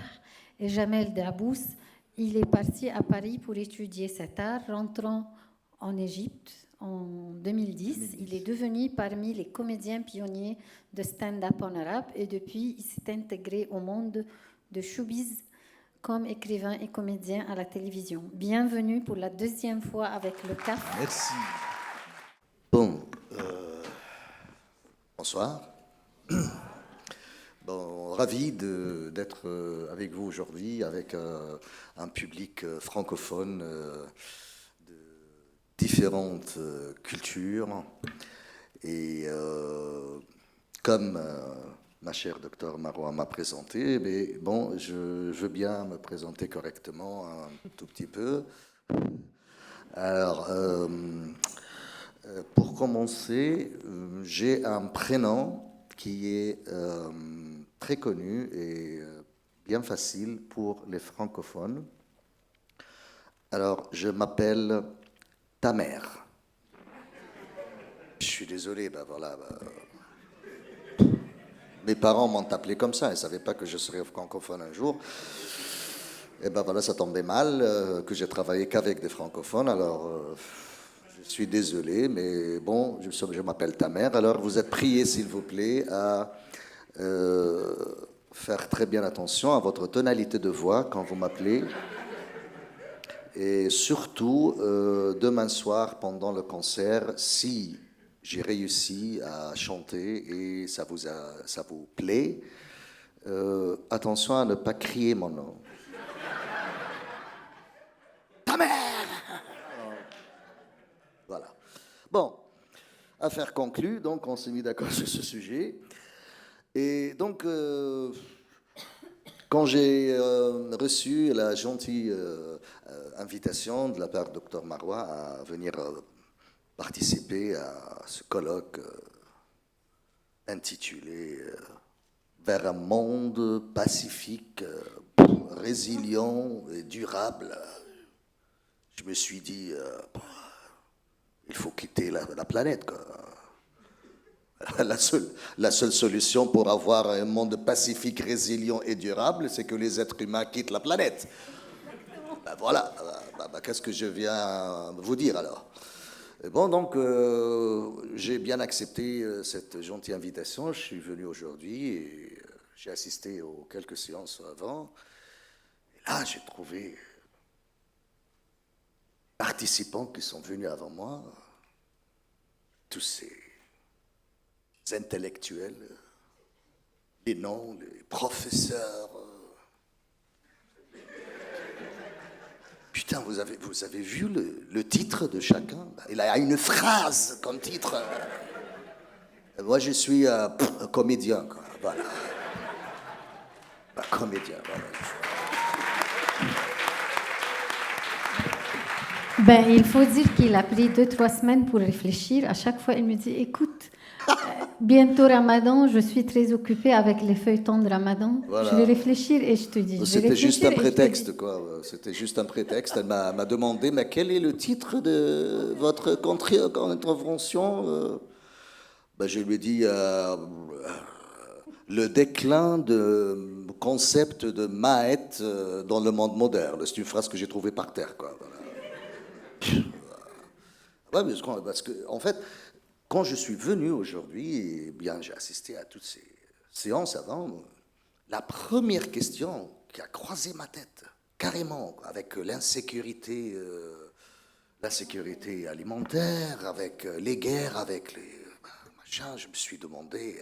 et Jamel Debbouze, il est parti à Paris pour étudier cet art, rentrant en Égypte en 2010. Il est devenu parmi les comédiens pionniers de stand-up en arabe et depuis, il s'est intégré au monde de showbiz comme écrivain et comédien à la télévision. Bienvenue pour la deuxième fois avec le CAF. Merci. Bon, bonsoir. Bon, ravi d'être avec vous aujourd'hui, avec un public francophone de différentes cultures. Et comme ma chère docteur Maroua m'a présenté, mais bon, je veux bien me présenter correctement un tout petit peu. Alors, pour commencer, j'ai un prénom qui est très connu et bien facile pour les francophones. Alors, je m'appelle Tamer. Je suis désolé, ben voilà. Mes parents m'ont appelé comme ça, ils ne savaient pas que je serais francophone un jour. Et ben voilà, ça tombait mal, que j'ai travaillé qu'avec des francophones, alors je suis désolé, mais bon, je m'appelle Tamer. Alors vous êtes priés, s'il vous plaît, à faire très bien attention à votre tonalité de voix quand vous m'appelez. Et surtout, demain soir, pendant le concert, si j'ai réussi à chanter et ça vous plaît, attention à ne pas crier mon nom. Ta mère! Voilà. Bon, affaire conclue, donc on s'est mis d'accord sur ce sujet. Et donc, quand j'ai reçu la gentille invitation de la part du Dr Marois à venir participer à ce colloque intitulé Vers un monde pacifique, résilient et durable, je me suis dit, il faut quitter la planète, quoi. La seule solution pour avoir un monde pacifique, résilient et durable, c'est que les êtres humains quittent la planète. Ben voilà, qu'est-ce que je viens vous dire alors? Et bon, donc, j'ai bien accepté cette gentille invitation. Je suis venu aujourd'hui et j'ai assisté aux quelques séances avant. Et là, j'ai trouvé participants qui sont venus avant moi, tous ces intellectuels, les noms, les professeurs. Putain, vous avez vu le titre de chacun? Il a une phrase comme titre. Moi, je suis un comédien, quoi. Voilà. Un comédien, voilà. Ben, il faut dire qu'il a pris 2-3 semaines pour réfléchir. À chaque fois, il me dit, écoute, bientôt Ramadan, je suis très occupée avec les feuilletons de Ramadan. Voilà. Je vais réfléchir et je te dis. C'était juste un prétexte, quoi. C'était juste un prétexte. Elle m'a demandé, mais quel est le titre de votre intervention? Ben, je lui ai dit, le déclin de concept de Maët dans le monde moderne. C'est une phrase que j'ai trouvée par terre, quoi. Voilà. Ouais, parce que, en fait, quand je suis venu aujourd'hui, eh bien, j'ai assisté à toutes ces séances avant. La première question qui a croisé ma tête, carrément, avec l'insécurité alimentaire, avec les guerres, avec les machins, je me suis demandé,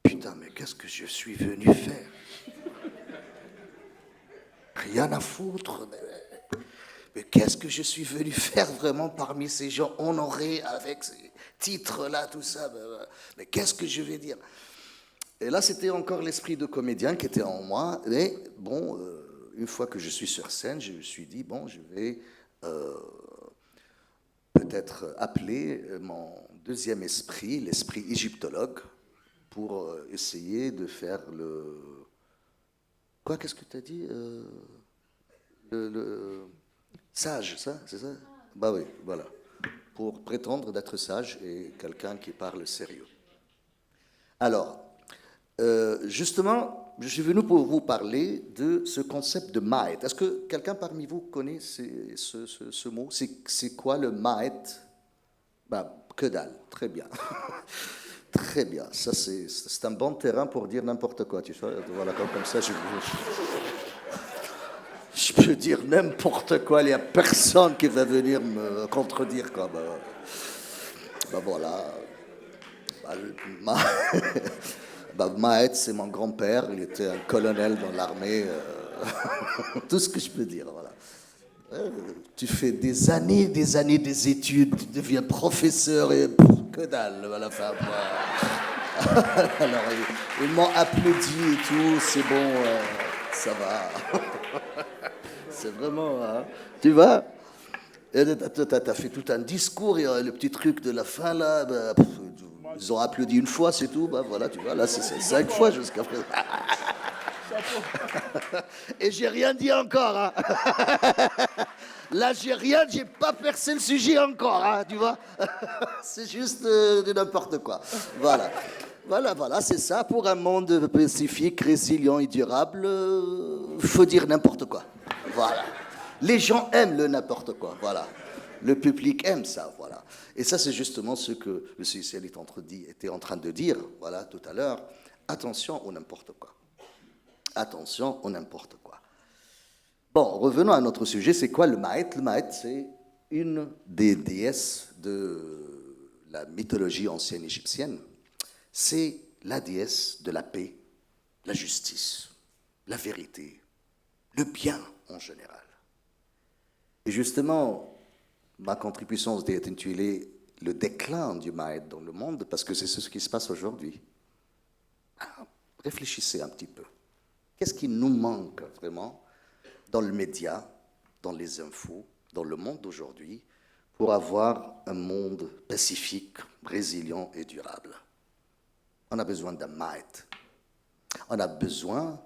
putain, mais qu'est-ce que je suis venu faire? Rien à foutre. Mais qu'est-ce que je suis venu faire vraiment parmi ces gens honorés avec ces titres-là, tout ça? Mais qu'est-ce que je vais dire? Et là, c'était encore l'esprit de comédien qui était en moi. Mais bon, une fois que je suis sur scène, je me suis dit, bon, je vais peut-être appeler mon deuxième esprit, l'esprit égyptologue, pour essayer de faire le... Quoi, qu'est-ce que tu as dit? Le sage, ça, c'est ça? Bah oui, voilà. Pour prétendre d'être sage et quelqu'un qui parle sérieux. Alors, justement, je suis venu pour vous parler de ce concept de Maët. Est-ce que quelqu'un parmi vous connaît ce mot? C'est quoi le Maët? Bah, que dalle, très bien. Très bien, ça c'est un bon terrain pour dire n'importe quoi, tu vois. Voilà, comme ça, je peux dire n'importe quoi, il n'y a personne qui va venir me contredire, quoi. Bah voilà. Maët, c'est mon grand-père, il était un colonel dans l'armée. Tout ce que je peux dire, voilà. Tu fais des années des études, tu deviens professeur et que dalle à la fin. Alors, ils m'ont applaudi et tout, c'est bon, ça va. C'est vraiment, hein, tu vois. T'as fait tout un discours et le petit truc de la fin là, ils ont applaudi une fois, c'est tout. Bah voilà, tu vois, là c'est 5 fois jusqu'à présent. Et j'ai rien dit encore. Hein. Là j'ai pas percé le sujet encore, hein, tu vois. C'est juste de n'importe quoi. Voilà. Voilà, c'est ça. Pour un monde pacifique, résilient et durable, faut dire n'importe quoi. Voilà. Les gens aiment le n'importe quoi, voilà. Le public aime ça, voilà. Et ça, c'est justement ce que le CICL était en train de dire, voilà, tout à l'heure. Attention au n'importe quoi. Attention au n'importe quoi. Bon, revenons à notre sujet. C'est quoi le Maët? Le Maët, c'est une des déesses de la mythologie ancienne égyptienne. C'est la déesse de la paix, la justice, la vérité, le bien en général. Et justement, ma contribution est intitulée « Le déclin du Maët dans le monde » parce que c'est ce qui se passe aujourd'hui. Réfléchissez un petit peu. Qu'est-ce qui nous manque vraiment dans le média, dans les infos, dans le monde d'aujourd'hui pour avoir un monde pacifique, résilient et durable? On a besoin d'un Maët. On a besoin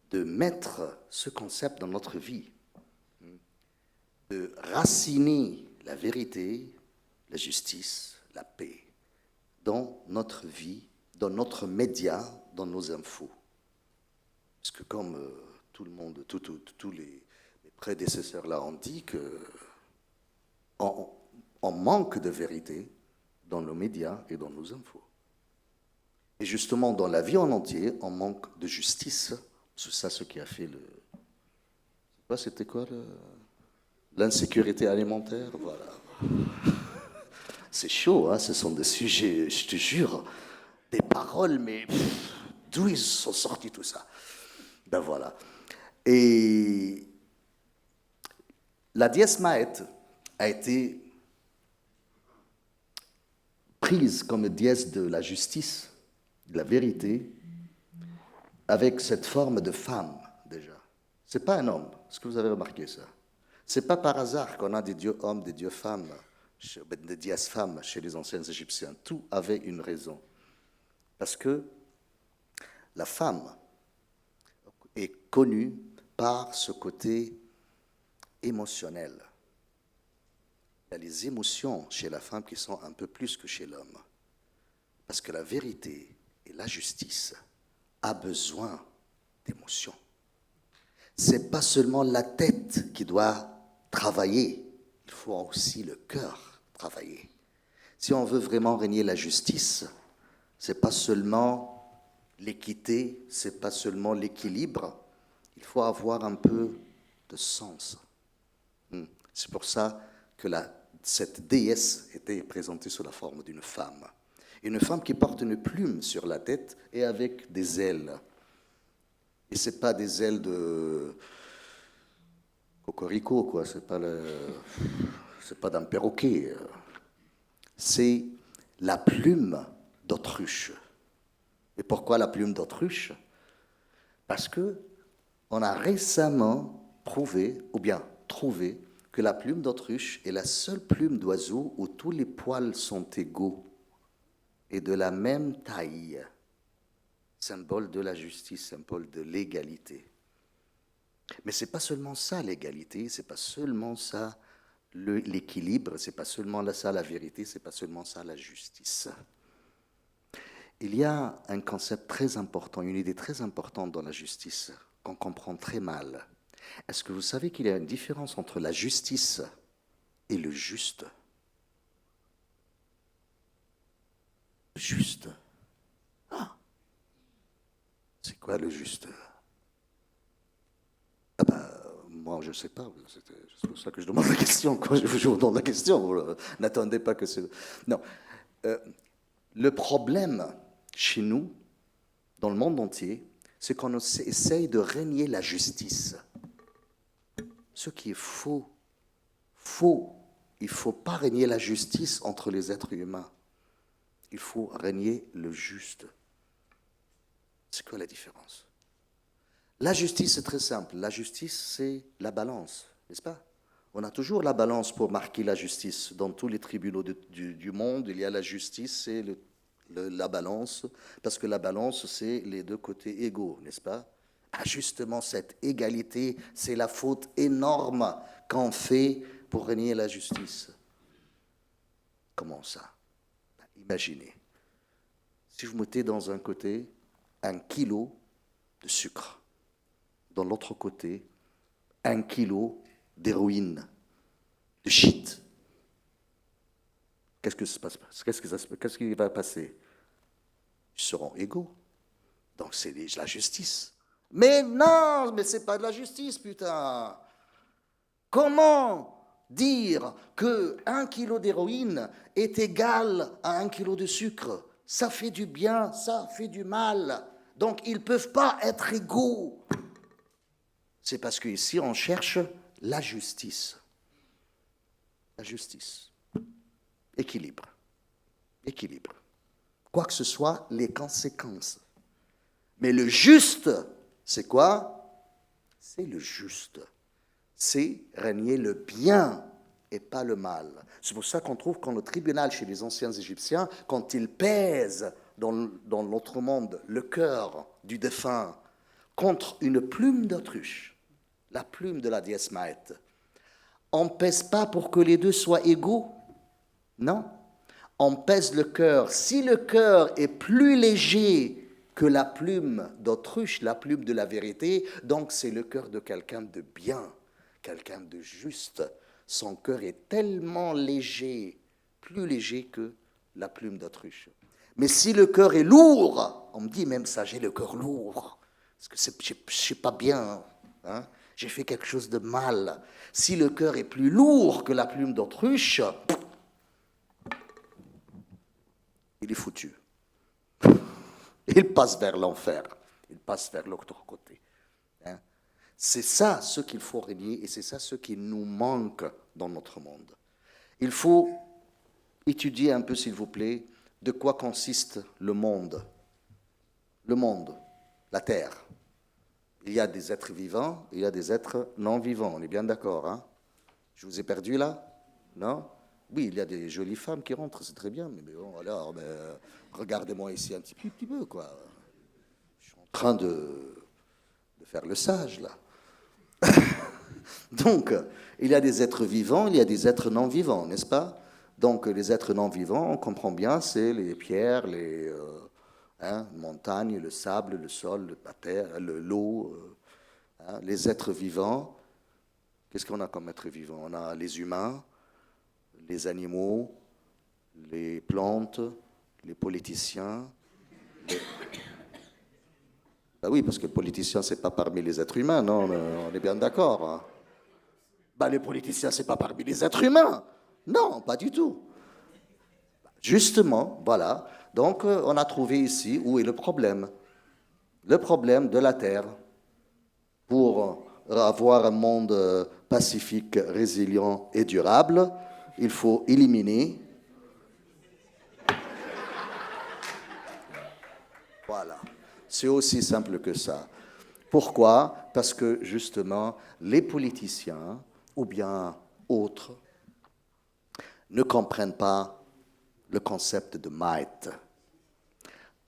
de mettre ce concept dans notre vie, de raciner la vérité, la justice, la paix dans notre vie, dans notre média, dans nos infos. Parce que comme tout le monde, tous les prédécesseurs là ont dit qu'on manque de vérité dans nos médias et dans nos infos. Et justement, dans la vie en entier, on manque de justice. C'est ça ce qui a fait c'était quoi l'insécurité alimentaire, voilà. C'est chaud, hein, ce sont des sujets, je te jure, des paroles, mais d'où ils sont sortis tout ça? Ben voilà. Et la déesse Maët a été prise comme déesse de la justice, de la vérité, avec cette forme de femme, déjà. C'est pas un homme, est-ce que vous avez remarqué ça? C'est pas par hasard qu'on a des dieux hommes, des dieux femmes, des déesses femmes chez les anciens Égyptiens. Tout avait une raison. Parce que la femme est connue par ce côté émotionnel. Il y a les émotions chez la femme qui sont un peu plus que chez l'homme. Parce que la vérité et la justice a besoin d'émotions. C'est pas seulement la tête qui doit travailler, il faut aussi le cœur travailler. Si on veut vraiment régner la justice, c'est pas seulement l'équité, c'est pas seulement l'équilibre, il faut avoir un peu de sens. C'est pour ça que cette déesse était présentée sous la forme d'une femme. Une femme qui porte une plume sur la tête et avec des ailes. Et ce n'est pas des ailes de cocorico, quoi. C'est pas d'un perroquet. C'est la plume d'autruche. Et pourquoi la plume d'autruche? Parce que on a récemment prouvé, ou bien trouvé, que la plume d'autruche est la seule plume d'oiseau où tous les poils sont égaux et de la même taille. Symbole de la justice, symbole de l'égalité. Mais ce n'est pas seulement ça l'égalité, ce n'est pas seulement ça l'équilibre, ce n'est pas seulement ça la vérité, ce n'est pas seulement ça la justice. Il y a un concept très important, une idée très importante dans la justice qu'on comprend très mal. Est-ce que vous savez qu'il y a une différence entre la justice et le juste? Juste. Ah. C'est quoi le juste? Ah ben, moi, je ne sais pas. C'est pour ça que je demande la question. Quoi. Je vous donne la question. N'attendez pas que c'est... Non. Le problème chez nous, dans le monde entier, c'est qu'on essaye de régner la justice. Ce qui est faux. Faux. Il ne faut pas régner la justice entre les êtres humains. Il faut régner le juste. C'est quoi la différence? La justice, c'est très simple. La justice, c'est la balance, n'est-ce pas? On a toujours la balance pour marquer la justice. Dans tous les tribunaux du monde, il y a la justice et la balance, parce que la balance, c'est les deux côtés égaux, n'est-ce pas? Ah, justement, cette égalité, c'est la faute énorme qu'on fait pour renier la justice. Comment ça? Imaginez, si je mettais dans un côté 1 kilo de sucre, dans l'autre côté 1 kilo d'héroïne, de shit. Qu'est-ce qui va passer? Ils seront égaux. Donc c'est la justice. Mais non, mais c'est pas de la justice, putain. Comment dire que 1 kilo d'héroïne est égal à 1 kilo de sucre? Ça fait du bien, ça fait du mal. Donc ils ne peuvent pas être égaux. C'est parce qu'ici on cherche la justice. La justice. Équilibre. Équilibre. Quoi que ce soit, les conséquences. Mais le juste, c'est quoi? C'est le juste. C'est régner le bien et pas le mal. C'est pour ça qu'on trouve qu'en le tribunal chez les anciens Égyptiens, quand ils pèsent dans notre monde le cœur du défunt contre une plume d'autruche, la plume de la déesse Maët, on ne pèse pas pour que les deux soient égaux. Non. On pèse le cœur. Si le cœur est plus léger que la plume d'autruche, la plume de la vérité, donc c'est le cœur de quelqu'un de bien, quelqu'un de juste. Son cœur est tellement léger, plus léger que la plume d'autruche. Mais si le cœur est lourd, on me dit même ça, j'ai le cœur lourd, parce que je ne suis pas bien, hein, j'ai fait quelque chose de mal. Si le cœur est plus lourd que la plume d'autruche, il est foutu. Il passe vers l'enfer, il passe vers l'autre côté. Hein. C'est ça ce qu'il faut régner et c'est ça ce qui nous manque dans notre monde. Il faut étudier un peu, s'il vous plaît, de quoi consiste le monde. Le monde, la Terre. Il y a des êtres vivants, il y a des êtres non vivants. On est bien d'accord, hein? Je vous ai perdu là? Non? Oui, il y a des jolies femmes qui rentrent, c'est très bien, mais bon, alors, regardez-moi ici un petit peu, quoi. Je suis en train de faire le sage, là. Donc, il y a des êtres vivants, il y a des êtres non vivants, n'est-ce pas? Donc, les êtres non vivants, on comprend bien, c'est les pierres, les montagnes, le sable, le sol, la terre, l'eau. Les êtres vivants, qu'est-ce qu'on a comme êtres vivants? On a les humains, les animaux, les plantes, les politiciens. Ben oui, parce que le politicien, c'est pas parmi les êtres humains, non, on est bien d'accord. Hein. Ben, les politiciens, c'est pas parmi les êtres humains. Non, pas du tout. Justement, voilà. Donc, on a trouvé ici où est le problème. Le problème de la Terre. Pour avoir un monde pacifique, résilient et durable, il faut éliminer. Voilà. C'est aussi simple que ça. Pourquoi? Parce que, justement, les politiciens, ou bien autres, ne comprennent pas le concept de Maët.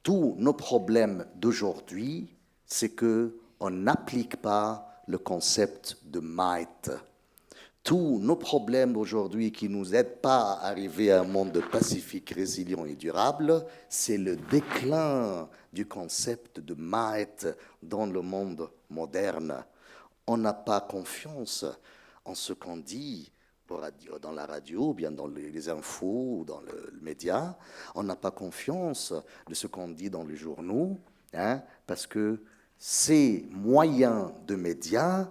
Tous nos problèmes d'aujourd'hui, c'est qu'on n'applique pas le concept de Maët. Tous nos problèmes aujourd'hui qui ne nous aident pas à arriver à un monde pacifique, résilient et durable, c'est le déclin du concept de Maët dans le monde moderne. On n'a pas confiance en ce qu'on dit dans la radio, ou bien dans les infos, ou dans le média. On n'a pas confiance de ce qu'on dit dans les journaux, hein, parce que ces moyens de médias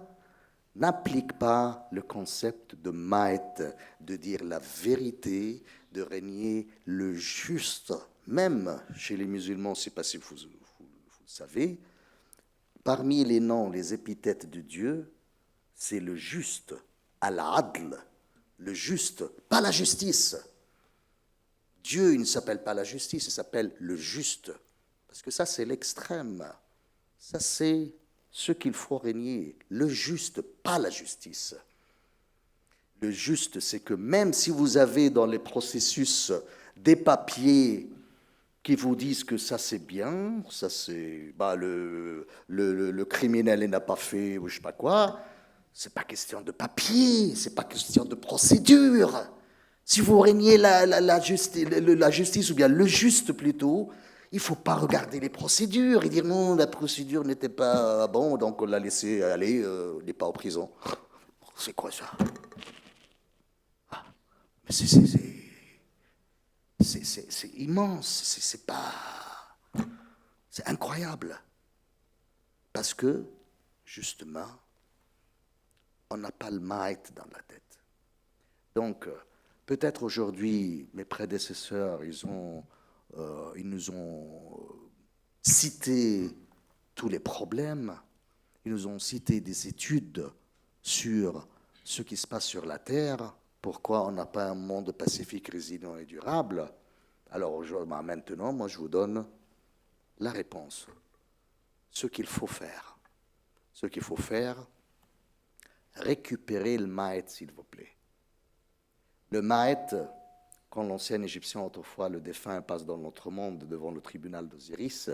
n'appliquent pas le concept de Maët, de dire la vérité, de régner le juste. Même chez les musulmans, je ne sais pas si vous le savez, parmi les noms, les épithètes de Dieu, c'est le juste, al-adl, le juste, pas la justice. Dieu, il ne s'appelle pas la justice, il s'appelle le juste. Parce que ça, c'est l'extrême. Ça, c'est ce qu'il faut régner. Le juste, pas la justice. Le juste, c'est que même si vous avez dans les processus des papiers qui vous disent que ça c'est bien, ça c'est le criminel il n'a pas fait ou je sais pas quoi, c'est pas question de papier, c'est pas question de procédure. Si vous régnez la justice ou bien le juste plutôt, il faut pas regarder les procédures et dire non, la procédure n'était pas bon, donc on l'a laissé aller, il n'est pas en prison. C'est quoi ça? Mais c'est immense, c'est pas, c'est incroyable. Parce que, justement, on n'a pas le might dans la tête. Donc, peut-être aujourd'hui, mes prédécesseurs, ils nous ont cité tous les problèmes, ils nous ont cité des études sur ce qui se passe sur la Terre, pourquoi on n'a pas un monde pacifique, résilient et durable. Alors maintenant, moi je vous donne la réponse. Ce qu'il faut faire. Ce qu'il faut faire, récupérer le maït, s'il vous plaît. Le maït, quand l'ancien Égyptien autrefois, le défunt, passe dans notre monde devant le tribunal d'Osiris,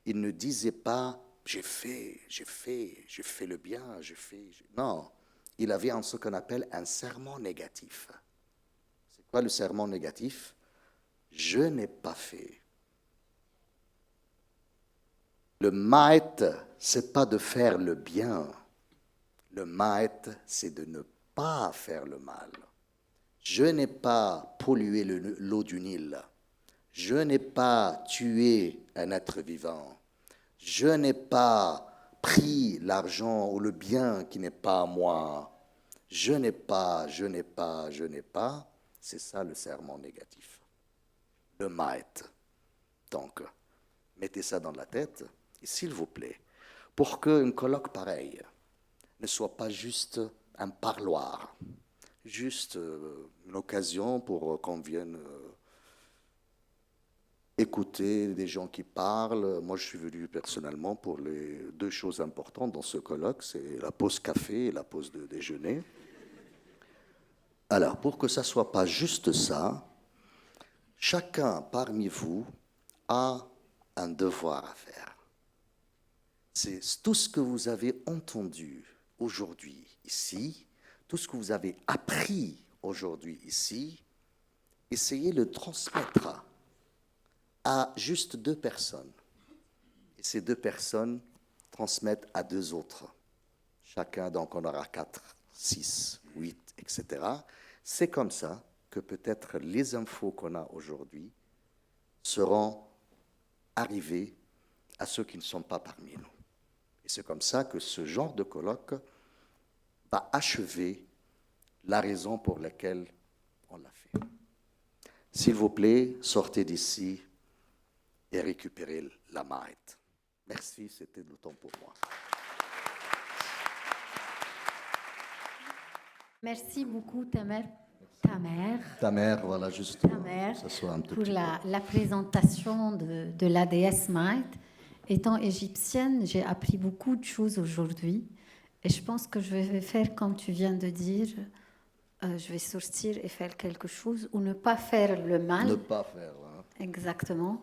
il ne disait pas « j'ai fait le bien, Non, il avait ce qu'on appelle un serment négatif. C'est quoi le serment négatif? Je n'ai pas fait. Le maït, c'est pas de faire le bien. Le maït, c'est de ne pas faire le mal. Je n'ai pas pollué l'eau du Nil. Je n'ai pas tué un être vivant. Je n'ai pas pris l'argent ou le bien qui n'est pas à moi. Je n'ai pas. C'est ça le serment négatif. Le maït. Donc, mettez ça dans la tête. Et s'il vous plaît, pour qu'un colloque pareil ne soit pas juste un parloir, juste une occasion pour qu'on vienne écouter des gens qui parlent. Moi, je suis venu personnellement pour les deux choses importantes dans ce colloque, c'est la pause café et la pause de déjeuner. Alors, pour que ça ne soit pas juste ça, chacun parmi vous a un devoir à faire. C'est tout ce que vous avez entendu aujourd'hui ici, tout ce que vous avez appris aujourd'hui ici, essayez de le transmettre à juste 2 personnes. Et ces 2 personnes transmettent à 2 autres. Chacun, donc on aura 4, 6, 8, etc. C'est comme ça que peut-être les infos qu'on a aujourd'hui seront arrivées à ceux qui ne sont pas parmi nous. Et c'est comme ça que ce genre de colloque va achever la raison pour laquelle on l'a fait. S'il vous plaît, sortez d'ici et récupérez la maït. Merci, c'était le temps pour moi. Merci beaucoup, Tamer, Voilà, juste Tamer, que ça soit un tout pour petit la présentation de la déesse Maït. Étant égyptienne, j'ai appris beaucoup de choses aujourd'hui. Et je pense que je vais faire comme tu viens de dire. Je vais sortir et faire quelque chose ou ne pas faire le mal. Ne pas faire, hein. Exactement.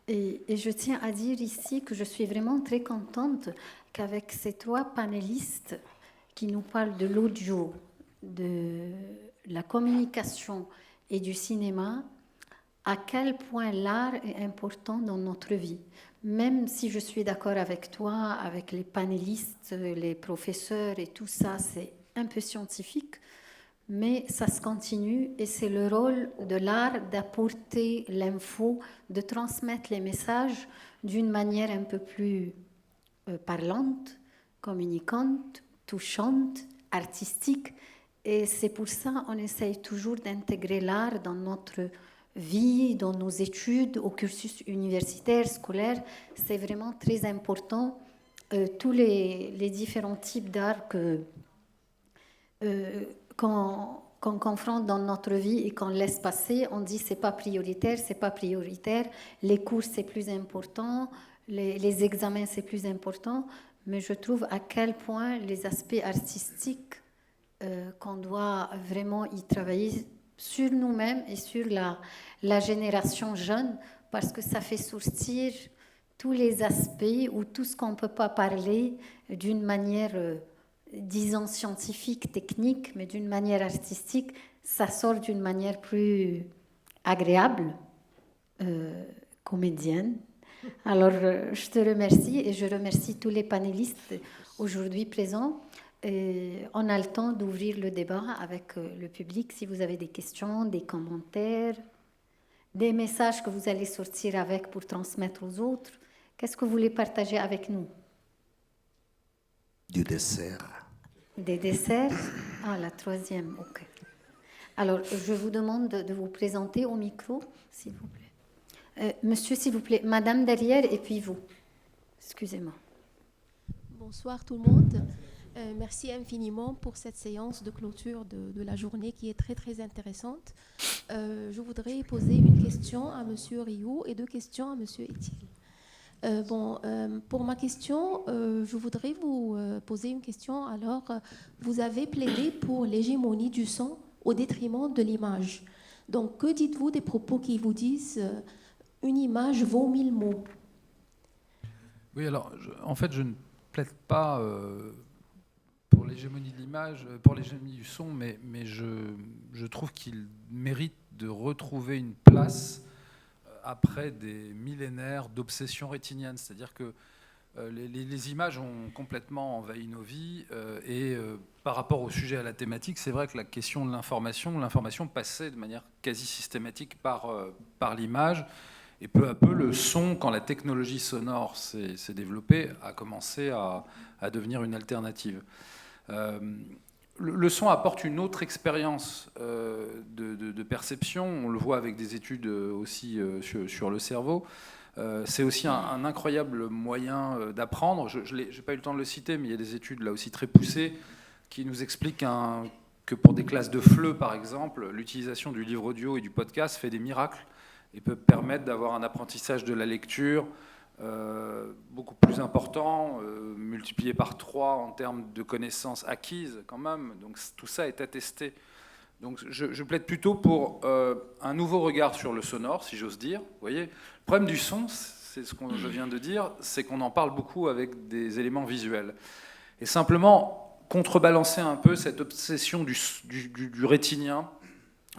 Et je tiens à dire ici que je suis vraiment très contente qu'avec ces 3 panélistes qui nous parlent de l'audio, de la communication et du cinéma, à quel point l'art est important dans notre vie. Même si je suis d'accord avec toi, avec les panélistes, les professeurs et tout ça, c'est un peu scientifique, mais ça se continue et c'est le rôle de l'art d'apporter l'info, de transmettre les messages d'une manière un peu plus parlante, communicante, touchante, artistique. Et c'est pour ça qu'on essaye toujours d'intégrer l'art dans notre vie, dans nos études, au cursus universitaire, scolaire. C'est vraiment très important. Tous les différents types d'art qu'on confronte dans notre vie et qu'on laisse passer, on dit c'est pas prioritaire, les cours c'est plus important, les examens c'est plus important, mais je trouve à quel point les aspects artistiques qu'on doit vraiment y travailler sur nous-mêmes et sur la génération jeune, parce que ça fait sortir tous les aspects ou tout ce qu'on ne peut pas parler d'une manière, disons, scientifique, technique, mais d'une manière artistique, ça sort d'une manière plus agréable, comédienne. Alors, je te remercie et je remercie tous les panélistes aujourd'hui présents. Et on a le temps d'ouvrir le débat avec le public. Si vous avez des questions, des commentaires, des messages que vous allez sortir avec pour transmettre aux autres, qu'est-ce que vous voulez partager avec nous? Du dessert. Des desserts? Ah, la troisième, ok. Alors, je vous demande de vous présenter au micro, s'il vous plaît. Monsieur, s'il vous plaît. Madame derrière, et puis vous. Excusez-moi. Bonsoir tout le monde. Merci infiniment pour cette séance de clôture de la journée qui est très très intéressante. Je voudrais poser une question à Monsieur Rioux et deux questions à Monsieur Etiel. Pour ma question, je voudrais vous poser une question. Alors, vous avez plaidé pour l'hégémonie du son au détriment de l'image. Donc, que dites-vous des propos qui vous disent une image vaut 1000 mots? Oui, alors, en fait, je ne plaide pas pour l'hégémonie de l'image, pour l'hégémonie du son, mais je trouve qu'il mérite de retrouver une place après des millénaires d'obsession rétinienne. C'est-à-dire que les images ont complètement envahi nos vies et par rapport au sujet, à la thématique, c'est vrai que la question de l'information passait de manière quasi systématique par l'image. Et peu à peu, le son, quand la technologie sonore s'est développée, a commencé à devenir une alternative. Le son apporte une autre expérience de perception. On le voit avec des études aussi sur le cerveau. C'est aussi un incroyable moyen d'apprendre. Je n'ai pas eu le temps de le citer, mais il y a des études là aussi très poussées qui nous expliquent que pour des classes de FLE, par exemple, l'utilisation du livre audio et du podcast fait des miracles et peut permettre d'avoir un apprentissage de la lecture beaucoup plus important, multiplié par 3 en termes de connaissances acquises quand même. Donc tout ça est attesté. Donc je plaide plutôt pour un nouveau regard sur le sonore, si j'ose dire. Vous voyez, le problème du son, c'est ce que je viens de dire, c'est qu'on en parle beaucoup avec des éléments visuels. Et simplement contrebalancer un peu cette obsession du rétinien,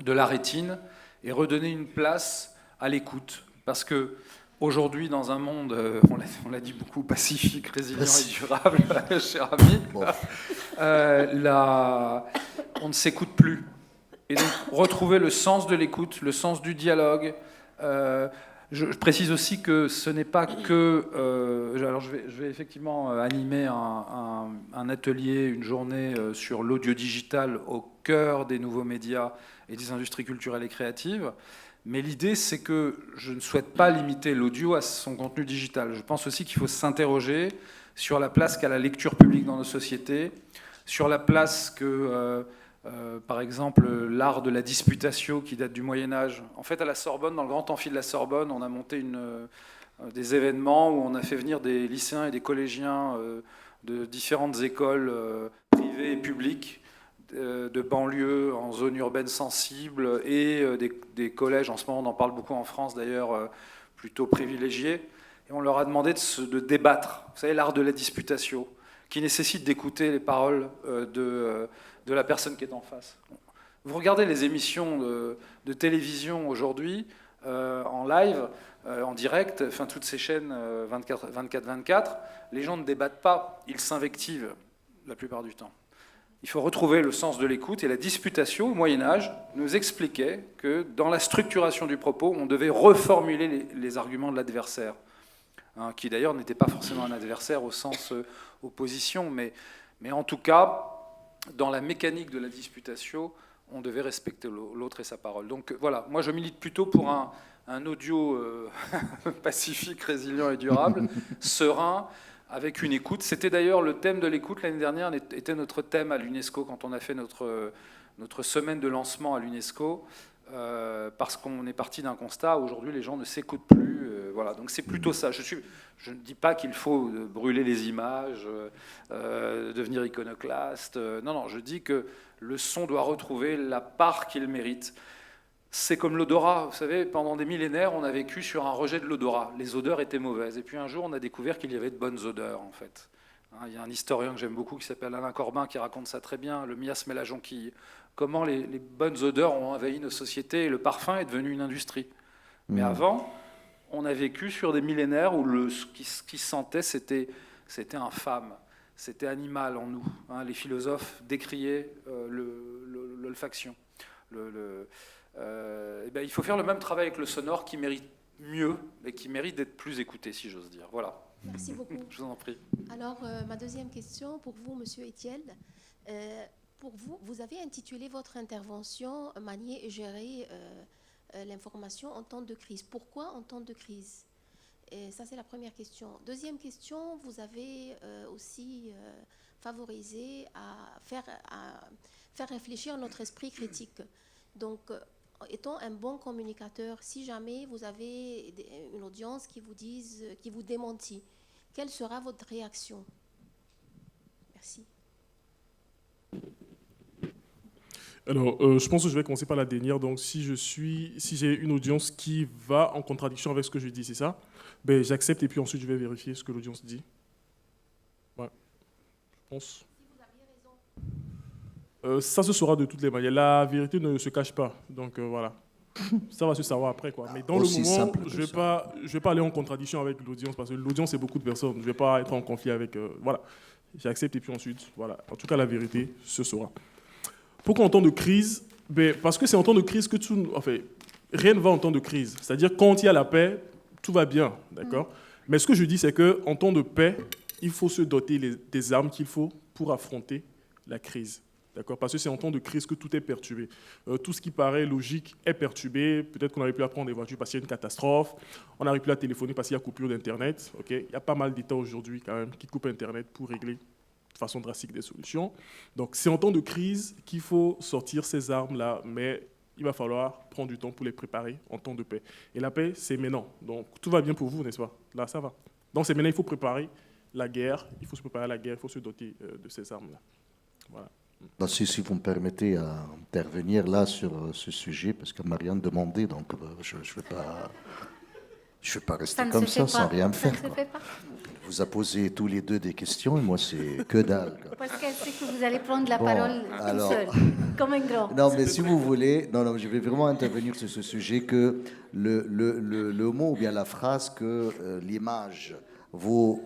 de la rétine, et redonner une place à l'écoute. Parce que aujourd'hui, dans un monde, on l'a dit beaucoup, pacifique, résilient et durable, cher ami, bon. On ne s'écoute plus. Et donc, retrouver le sens de l'écoute, le sens du dialogue. Je précise aussi que ce n'est pas que... alors, je vais effectivement animer un atelier, une journée sur l'audio digital au cœur des nouveaux médias et des industries culturelles et créatives. Mais l'idée, c'est que je ne souhaite pas limiter l'audio à son contenu digital. Je pense aussi qu'il faut s'interroger sur la place qu'a la lecture publique dans nos sociétés, sur la place que, par exemple, l'art de la disputatio qui date du Moyen-Âge. En fait, à la Sorbonne, dans le grand amphi de la Sorbonne, on a monté des événements où on a fait venir des lycéens et des collégiens de différentes écoles privées et publiques, de banlieues en zone urbaine sensible et des collèges, en ce moment on en parle beaucoup en France d'ailleurs, plutôt privilégiés, et on leur a demandé de débattre, vous savez, l'art de la disputatio, qui nécessite d'écouter les paroles de la personne qui est en face. Vous regardez les émissions de télévision aujourd'hui, en live, en direct, enfin toutes ces chaînes 24/24, les gens ne débattent pas, ils s'invectivent la plupart du temps. Il faut retrouver le sens de l'écoute, et la disputatio au Moyen-Âge nous expliquait que dans la structuration du propos, on devait reformuler les arguments de l'adversaire, hein, qui d'ailleurs n'était pas forcément un adversaire au sens opposition, mais en tout cas, dans la mécanique de la disputatio, on devait respecter l'autre et sa parole. Donc voilà, moi je milite plutôt pour un audio pacifique, résilient et durable, serein, avec une écoute. C'était d'ailleurs le thème de l'écoute l'année dernière, était notre thème à l'UNESCO quand on a fait notre semaine de lancement à l'UNESCO, parce qu'on est parti d'un constat, aujourd'hui les gens ne s'écoutent plus. Voilà. Voilà, donc c'est plutôt ça. Je ne dis pas qu'il faut brûler les images, devenir iconoclaste. Non, je dis que le son doit retrouver la part qu'il mérite. C'est comme l'odorat, vous savez, pendant des millénaires, on a vécu sur un rejet de l'odorat. Les odeurs étaient mauvaises. Et puis un jour, on a découvert qu'il y avait de bonnes odeurs, en fait. Il y a un historien que j'aime beaucoup qui s'appelle Alain Corbin qui raconte ça très bien, le miasme et la jonquille. Comment les bonnes odeurs ont envahi nos sociétés et le parfum est devenu une industrie. Mais avant, on a vécu sur des millénaires où ce qui se sentait, c'était infâme, c'était animal en nous. Les philosophes décriaient l'olfaction. Il faut faire le même travail avec le sonore qui mérite mieux et qui mérite d'être plus écouté, si j'ose dire. Voilà. Merci beaucoup. Je vous en prie. Alors, ma deuxième question pour vous, Monsieur Étienne. Pour vous, vous avez intitulé votre intervention « Manier et gérer l'information en temps de crise ». Pourquoi en temps de crise? Et ça, c'est la première question. Deuxième question, vous avez aussi favorisé à faire réfléchir notre esprit critique. Donc, étant un bon communicateur, si jamais vous avez une audience qui vous démentit, quelle sera votre réaction? Merci. Alors, je pense que je vais commencer par la dernière. Donc, si j'ai une audience qui va en contradiction avec ce que je dis, c'est ça, ben, j'accepte et puis ensuite je vais vérifier ce que l'audience dit. Ouais, je pense. Si vous aviez raison. Ça se saura de toutes les manières. La vérité ne se cache pas. Donc, voilà. Ça va se savoir après, quoi. Mais dans le moment, je vais pas aller en contradiction avec l'audience parce que l'audience, c'est beaucoup de personnes. Je vais pas être en conflit avec... voilà. J'accepte et puis ensuite, voilà. En tout cas, la vérité se saura. Pourquoi en temps de crise? Parce que c'est en temps de crise que rien ne va en temps de crise. C'est-à-dire, quand il y a la paix, tout va bien, d'accord? Mais ce que je dis, c'est qu'en temps de paix, il faut se doter des armes qu'il faut pour affronter la crise. D'accord? Parce que c'est en temps de crise que tout est perturbé. Tout ce qui paraît logique est perturbé. Peut-être qu'on n'arrive plus à prendre des voitures parce qu'il y a une catastrophe. On n'arrive plus à téléphoner parce qu'il y a coupure d'Internet. Okay? Il y a pas mal d'États aujourd'hui quand même qui coupent Internet pour régler de façon drastique des solutions. Donc c'est en temps de crise qu'il faut sortir ces armes-là, mais il va falloir prendre du temps pour les préparer en temps de paix. Et la paix, c'est maintenant. Donc tout va bien pour vous, n'est-ce pas? Là, ça va. Donc c'est maintenant, il faut préparer la guerre. Il faut se préparer à la guerre, il faut se doter de ces armes-là. Voilà. Si vous me permettez d'intervenir là sur ce sujet, parce que Marianne demandait, donc je ne vais pas rester comme ça sans rien faire. Ça ne se fait pas. Vous a posé tous les deux des questions et moi c'est que dalle. Parce qu'elle sait que vous allez prendre la parole tout seul, comme un grand. Non, mais si vous voulez, je vais vraiment intervenir sur ce sujet que le mot ou bien la phrase que l'image vaut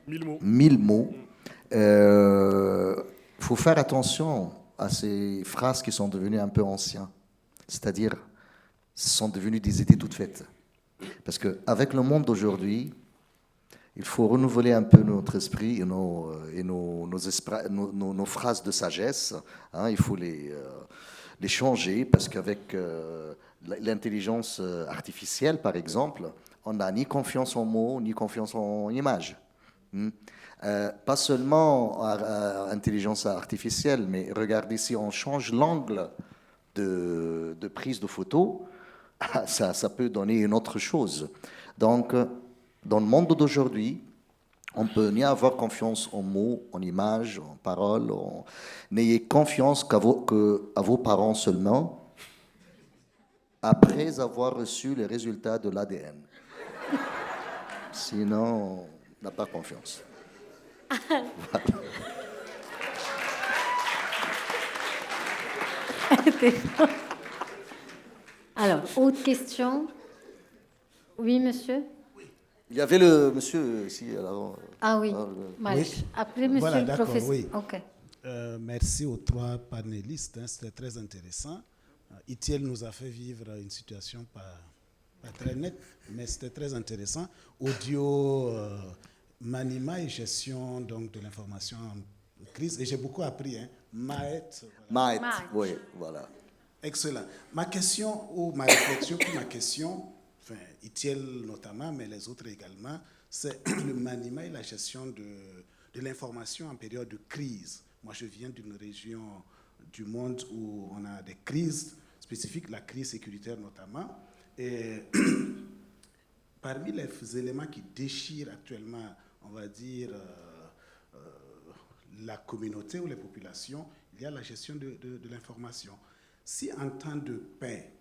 1000 mots. Faut faire attention à ces phrases qui sont devenues un peu anciennes, c'est-à-dire sont devenues des idées toutes faites. Parce qu'avec le monde d'aujourd'hui, il faut renouveler un peu notre esprit et nos phrases de sagesse. Il faut les changer parce qu'avec l'intelligence artificielle, par exemple, on n'a ni confiance en mots, ni confiance en images. Pas seulement intelligence artificielle, mais regardez, si on change l'angle de prise de photo, ça peut donner une autre chose. Donc, dans le monde d'aujourd'hui, on peut ni avoir confiance en mots, en images, en paroles. N'ayez confiance qu'à vos parents seulement, après avoir reçu les résultats de l'ADN. Sinon, on n'a pas confiance. Alors, autre question? Oui, monsieur? Il y avait le monsieur ici. Alors, ah oui, oui. Après, monsieur voilà, le professeur. Oui. Okay. Merci aux trois panélistes, c'était très intéressant. Itiel nous a fait vivre une situation pas très nette, mais c'était très intéressant. Audio, maniement et gestion donc, de l'information en crise. Et j'ai beaucoup appris. Maët. Voilà. Maët, oui, voilà. Excellent. Ma question, ou ma réflexion pour ma question, enfin, Itiel notamment, mais les autres également, c'est le maniement et la gestion de l'information en période de crise. Moi, je viens d'une région du monde où on a des crises spécifiques, la crise sécuritaire notamment. Et parmi les éléments qui déchirent actuellement, on va dire, la communauté ou les populations, il y a la gestion de l'information. Si en temps de paix,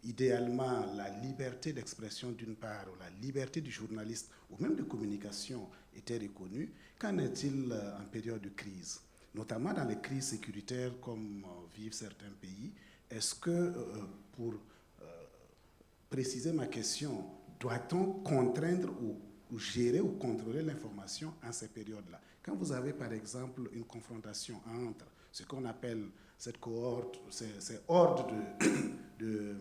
idéalement, la liberté d'expression d'une part, ou la liberté du journaliste, ou même de communication était reconnue, qu'en est-il en période de crise? Notamment dans les crises sécuritaires comme vivent certains pays. Est-ce que, pour préciser ma question, doit-on contraindre ou gérer ou contrôler l'information en ces périodes-là? Quand vous avez, par exemple, une confrontation entre ce qu'on appelle cette cohorte, ces hordes de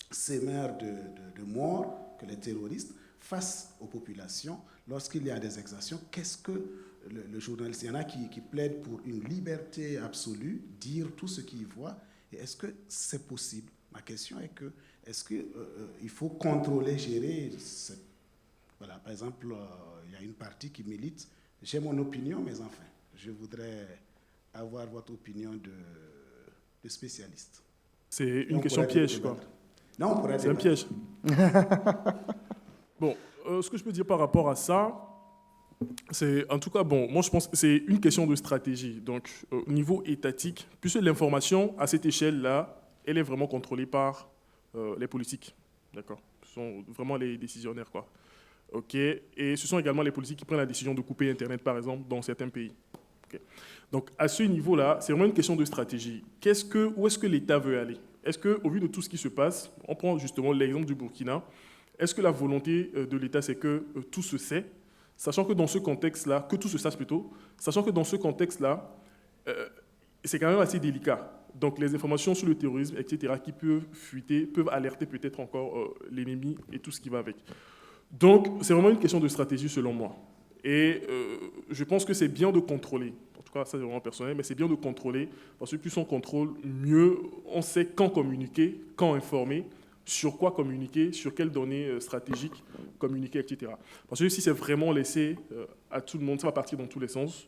sémeurs de morts que les terroristes face aux populations, lorsqu'il y a des exactions, qu'est-ce que le journaliste, il y en a qui plaident pour une liberté absolue, dire tout ce qu'ils voient, et est-ce que c'est possible? Ma question est que, est-ce qu'il faut contrôler, gérer voilà, par exemple, il y a une partie qui milite, j'ai mon opinion, mais enfin, je voudrais avoir votre opinion de spécialiste. C'est une question piège, quoi. Non, on pourrait c'est un piège. Bon, ce que je peux dire par rapport à ça, c'est, en tout cas, bon, moi je pense que c'est une question de stratégie. Donc, au niveau étatique, puisque l'information, à cette échelle-là, elle est vraiment contrôlée par les politiques, d'accord? Ce sont vraiment les décisionnaires, quoi. OK. Et ce sont également les politiques qui prennent la décision de couper Internet, par exemple, dans certains pays. Okay. Donc, à ce niveau-là, c'est vraiment une question de stratégie. Où est-ce que l'État veut aller? Est-ce qu'au vu de tout ce qui se passe, on prend justement l'exemple du Burkina, est-ce que la volonté de l'État, c'est que tout se sait, sachant que dans ce contexte-là, que tout se sache plutôt, sachant que dans ce contexte-là, c'est quand même assez délicat. Donc, les informations sur le terrorisme, etc., qui peuvent fuiter, peuvent alerter peut-être encore l'ennemi et tout ce qui va avec. Donc, c'est vraiment une question de stratégie selon moi. Et je pense que c'est bien de contrôler. En tout cas, ça c'est vraiment personnel, mais c'est bien de contrôler, parce que plus on contrôle, mieux on sait quand communiquer, quand informer, sur quoi communiquer, sur quelles données stratégiques communiquer, etc. Parce que si c'est vraiment laissé à tout le monde, ça va partir dans tous les sens.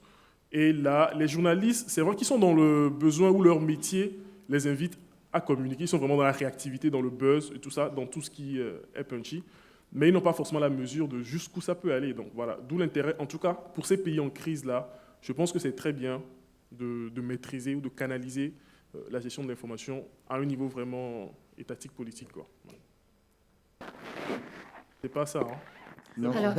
Et là, les journalistes, c'est vrai qu'ils sont dans le besoin où leur métier les invite à communiquer. Ils sont vraiment dans la réactivité, dans le buzz et tout ça, dans tout ce qui est punchy. Mais ils n'ont pas forcément la mesure de jusqu'où ça peut aller. Donc voilà, d'où l'intérêt. En tout cas, pour ces pays en crise-là, je pense que c'est très bien de maîtriser ou de canaliser la gestion de l'information à un niveau vraiment étatique, politique, quoi. C'est pas ça, hein? Non. Alors,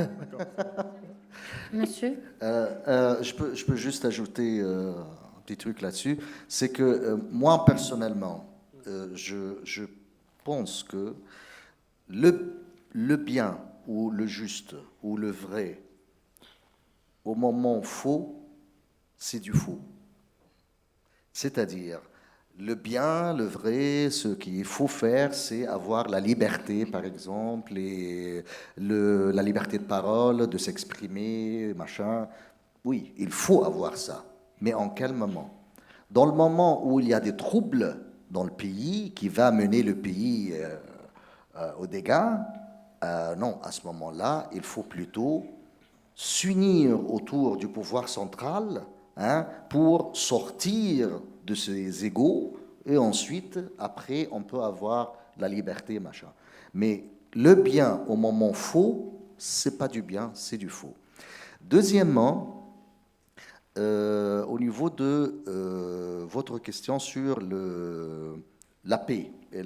monsieur? Je peux juste ajouter un petit truc là-dessus. C'est que moi, personnellement, je pense que le bien ou le juste ou le vrai, au moment faux, c'est du faux. C'est-à-dire, le bien, le vrai, ce qu'il faut faire, c'est avoir la liberté, par exemple, et la liberté de parole, de s'exprimer, machin. Oui, il faut avoir ça. Mais en quel moment? Dans le moment où il y a des troubles dans le pays, qui va mener le pays aux dégâts, non, à ce moment-là, il faut plutôt s'unir autour du pouvoir central, hein, pour sortir de ces égos, et ensuite, après, on peut avoir la liberté, machin. Mais le bien au moment faux, c'est pas du bien, c'est du faux. Deuxièmement, au niveau de votre question sur la paix et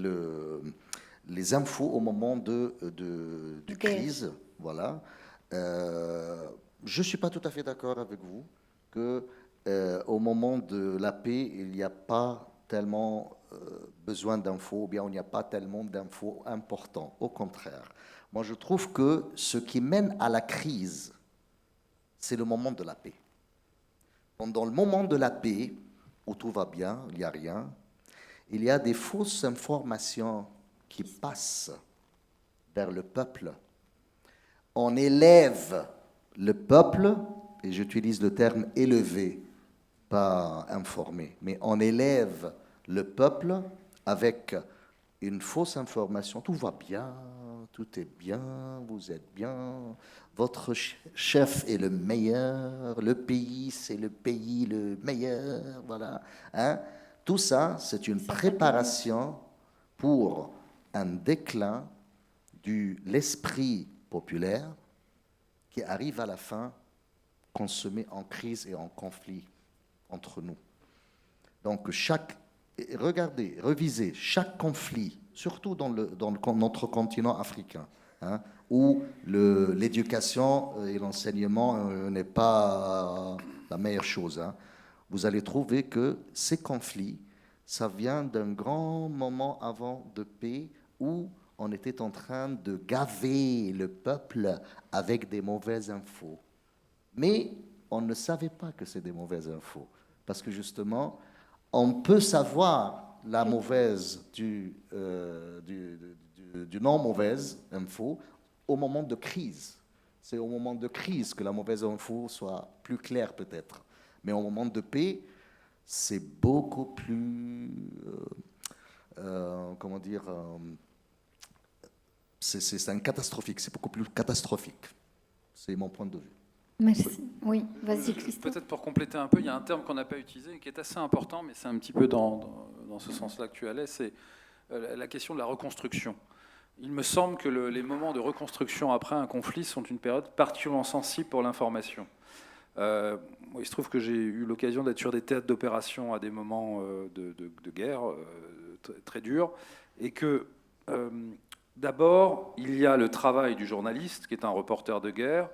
les infos au moment de crise, voilà. Je ne suis pas tout à fait d'accord avec vous qu'au moment de la paix, il n'y a pas tellement besoin d'infos, ou bien il n'y a pas tellement d'infos importantes. Au contraire, moi je trouve que ce qui mène à la crise, c'est le moment de la paix. Pendant le moment de la paix, où tout va bien, il n'y a rien, il y a des fausses informations qui passent vers le peuple. On élève le peuple, et j'utilise le terme élevé, pas informé, mais on élève le peuple avec une fausse information. Tout va bien, tout est bien, vous êtes bien, votre chef est le meilleur, le pays, c'est le pays le meilleur, voilà. Hein? Tout ça, c'est une préparation pour un déclin de l'esprit populaire qui arrive à la fin qu'on se met en crise et en conflit entre nous. Donc regardez, revisez chaque conflit, surtout dans notre continent africain, hein, où l'éducation et l'enseignement n'est pas la meilleure chose. Hein. Vous allez trouver que ces conflits, ça vient d'un grand moment avant de paix où on était en train de gaver le peuple avec des mauvaises infos. Mais on ne savait pas que c'est des mauvaises infos. Parce que justement, on peut savoir la mauvaise du non-mauvaise info au moment de crise. C'est au moment de crise que la mauvaise info soit plus claire peut-être. Mais au moment de paix, c'est beaucoup plus... comment dire c'est un catastrophique, c'est beaucoup plus catastrophique. C'est mon point de vue. Merci. Oui, vas-y Christophe. Peut-être pour compléter un peu, il y a un terme qu'on n'a pas utilisé, qui est assez important, mais c'est un petit peu dans ce sens-là que tu allais, c'est la question de la reconstruction. Il me semble que les moments de reconstruction après un conflit sont une période particulièrement sensible pour l'information. Il se trouve que j'ai eu l'occasion d'être sur des théâtres d'opération à des moments de guerre très durs, et que d'abord, il y a le travail du journaliste, qui est un reporter de guerre,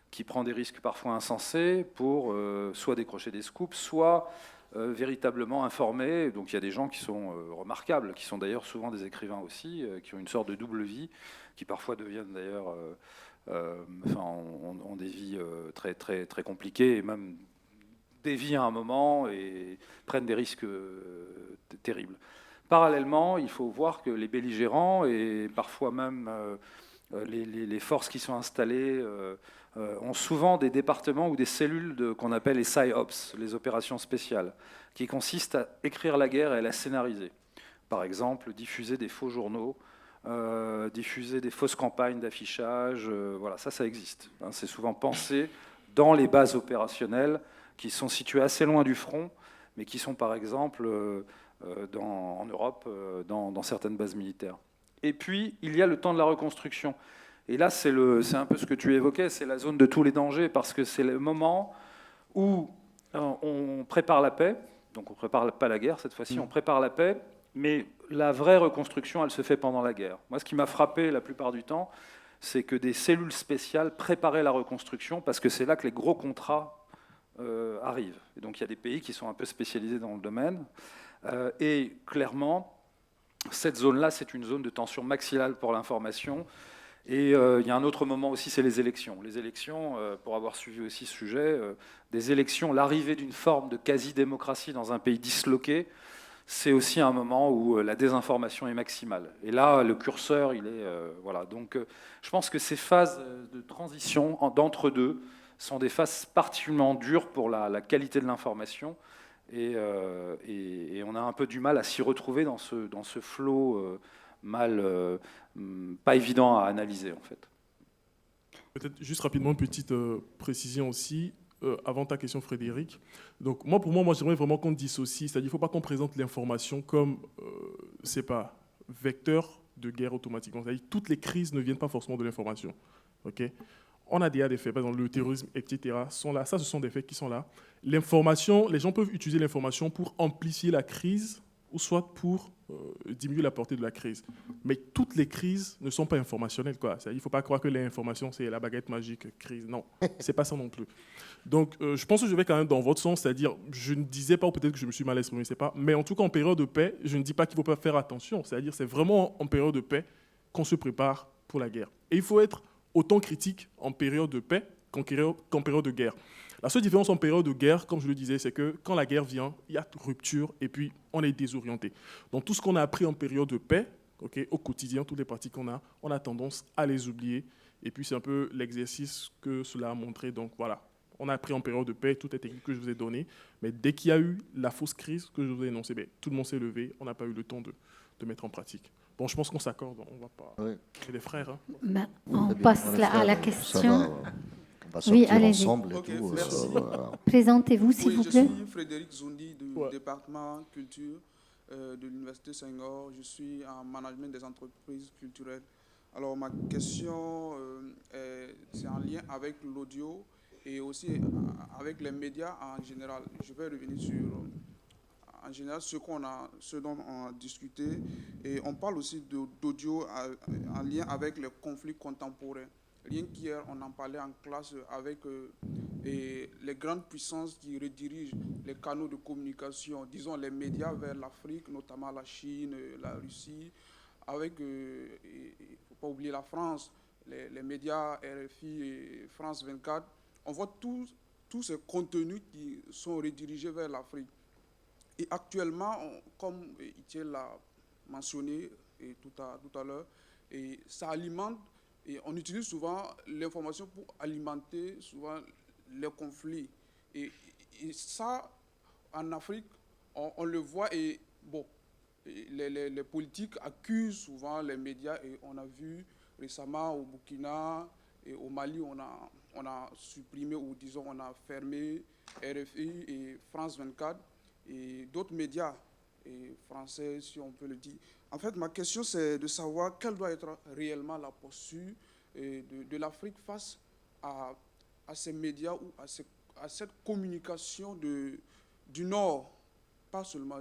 qui prend des risques parfois insensés pour soit décrocher des scoops, soit véritablement informer. Donc il y a des gens qui sont remarquables, qui sont d'ailleurs souvent des écrivains aussi, qui ont une sorte de double vie, qui parfois deviennent d'ailleurs... ont des vies très, très, très compliquées, et même dévient à un moment et prennent des risques terribles. Parallèlement, il faut voir que les belligérants et parfois même les forces qui sont installées ont souvent des départements ou des cellules qu'on appelle les PSYOPs, les opérations spéciales, qui consistent à écrire la guerre et à la scénariser. Par exemple, diffuser des faux journaux, diffuser des fausses campagnes d'affichage, voilà, ça existe. Hein, c'est souvent pensé dans les bases opérationnelles qui sont situées assez loin du front, mais qui sont par exemple en Europe, dans certaines bases militaires. Et puis, il y a le temps de la reconstruction. Et là, c'est un peu ce que tu évoquais, c'est la zone de tous les dangers, parce que c'est le moment où on prépare la paix, donc on ne prépare pas la guerre cette fois-ci, on prépare la paix, mais la vraie reconstruction, elle se fait pendant la guerre. Moi, ce qui m'a frappé la plupart du temps, c'est que des cellules spéciales préparaient la reconstruction, parce que c'est là que les gros contrats arrivent. Et donc il y a des pays qui sont un peu spécialisés dans le domaine. Et clairement, cette zone-là, c'est une zone de tension maximale pour l'information. Et il y a un autre moment aussi, c'est les élections. Les élections, pour avoir suivi aussi ce sujet, des élections, l'arrivée d'une forme de quasi-démocratie dans un pays disloqué, c'est aussi un moment où la désinformation est maximale. Et là, le curseur, il est... voilà. Donc, je pense que ces phases de transition d'entre-deux sont des phases particulièrement dures pour la qualité de l'information. Et on a un peu du mal à s'y retrouver dans ce flot pas évident à analyser, en fait. Peut-être juste rapidement une petite précision aussi. Avant ta question, Frédéric. Donc, pour moi, j'aimerais vraiment qu'on dissocie. C'est-à-dire qu'il ne faut pas qu'on présente l'information comme, c'est pas, vecteur de guerre automatiquement. C'est-à-dire que toutes les crises ne viennent pas forcément de l'information. Okay, on a déjà des faits, par exemple le terrorisme, etc. sont là. Ça, ce sont des faits qui sont là. L'information, les gens peuvent utiliser l'information pour amplifier la crise ou soit pour diminuer la portée de la crise. Mais toutes les crises ne sont pas informationnelles, quoi. Il ne faut pas croire que l'information, c'est la baguette magique crise. Non, ce n'est pas ça non plus. Donc, je pense que je vais quand même dans votre sens, c'est-à-dire, je ne disais pas, ou peut-être que je me suis mal exprimé, je ne sais pas, mais en tout cas, en période de paix, je ne dis pas qu'il ne faut pas faire attention. C'est-à-dire, c'est vraiment en période de paix qu'on se prépare pour la guerre. Et il faut être autant critique en période de paix qu'en période de guerre. La seule différence en période de guerre, comme je le disais, c'est que quand la guerre vient, il y a rupture et puis on est désorienté. Donc tout ce qu'on a appris en période de paix, okay, au quotidien, toutes les pratiques qu'on a, on a tendance à les oublier. Et puis c'est un peu l'exercice que cela a montré. Donc voilà, on a appris en période de paix toutes les techniques que je vous ai données, mais dès qu'il y a eu la fausse crise que je vous ai énoncée, tout le monde s'est levé, on n'a pas eu le temps de mettre en pratique. Bon, je pense qu'on s'accorde, on ne va pas... Oui. C'est des frères. Hein. On passe à la question. On va sortir ensemble et okay, tout. Présentez-vous, s'il vous plaît. Je suis Frédéric Zoundi du département culture de l'Université Senghor. Je suis en management des entreprises culturelles Alors, ma question, c'est en lien avec l'audio et aussi avec les médias en général. Je vais revenir sur, en général, ce dont on a discuté. Et on parle aussi d'audio en lien avec les conflits contemporains. Rien qu'hier, on en parlait en classe avec et les grandes puissances qui redirigent les canaux de communication, disons les médias vers l'Afrique, notamment la Chine, la Russie, avec, il ne faut pas oublier la France, les médias RFI et France 24. On voit tous ces contenus qui sont redirigés vers l'Afrique. Et actuellement, comme Itiel l'a mentionné tout à l'heure, et ça alimente, et on utilise souvent l'information pour alimenter souvent les conflits. Et ça, en Afrique, on le voit, et bon, les politiques accusent souvent les médias, et on a vu récemment au Burkina et au Mali, on a supprimé, ou disons, on a fermé RFI et France 24 et d'autres médias et français, si on peut le dire. En fait, ma question, c'est de savoir quelle doit être réellement la posture de l'Afrique face à ces médias ou à cette communication du Nord, pas seulement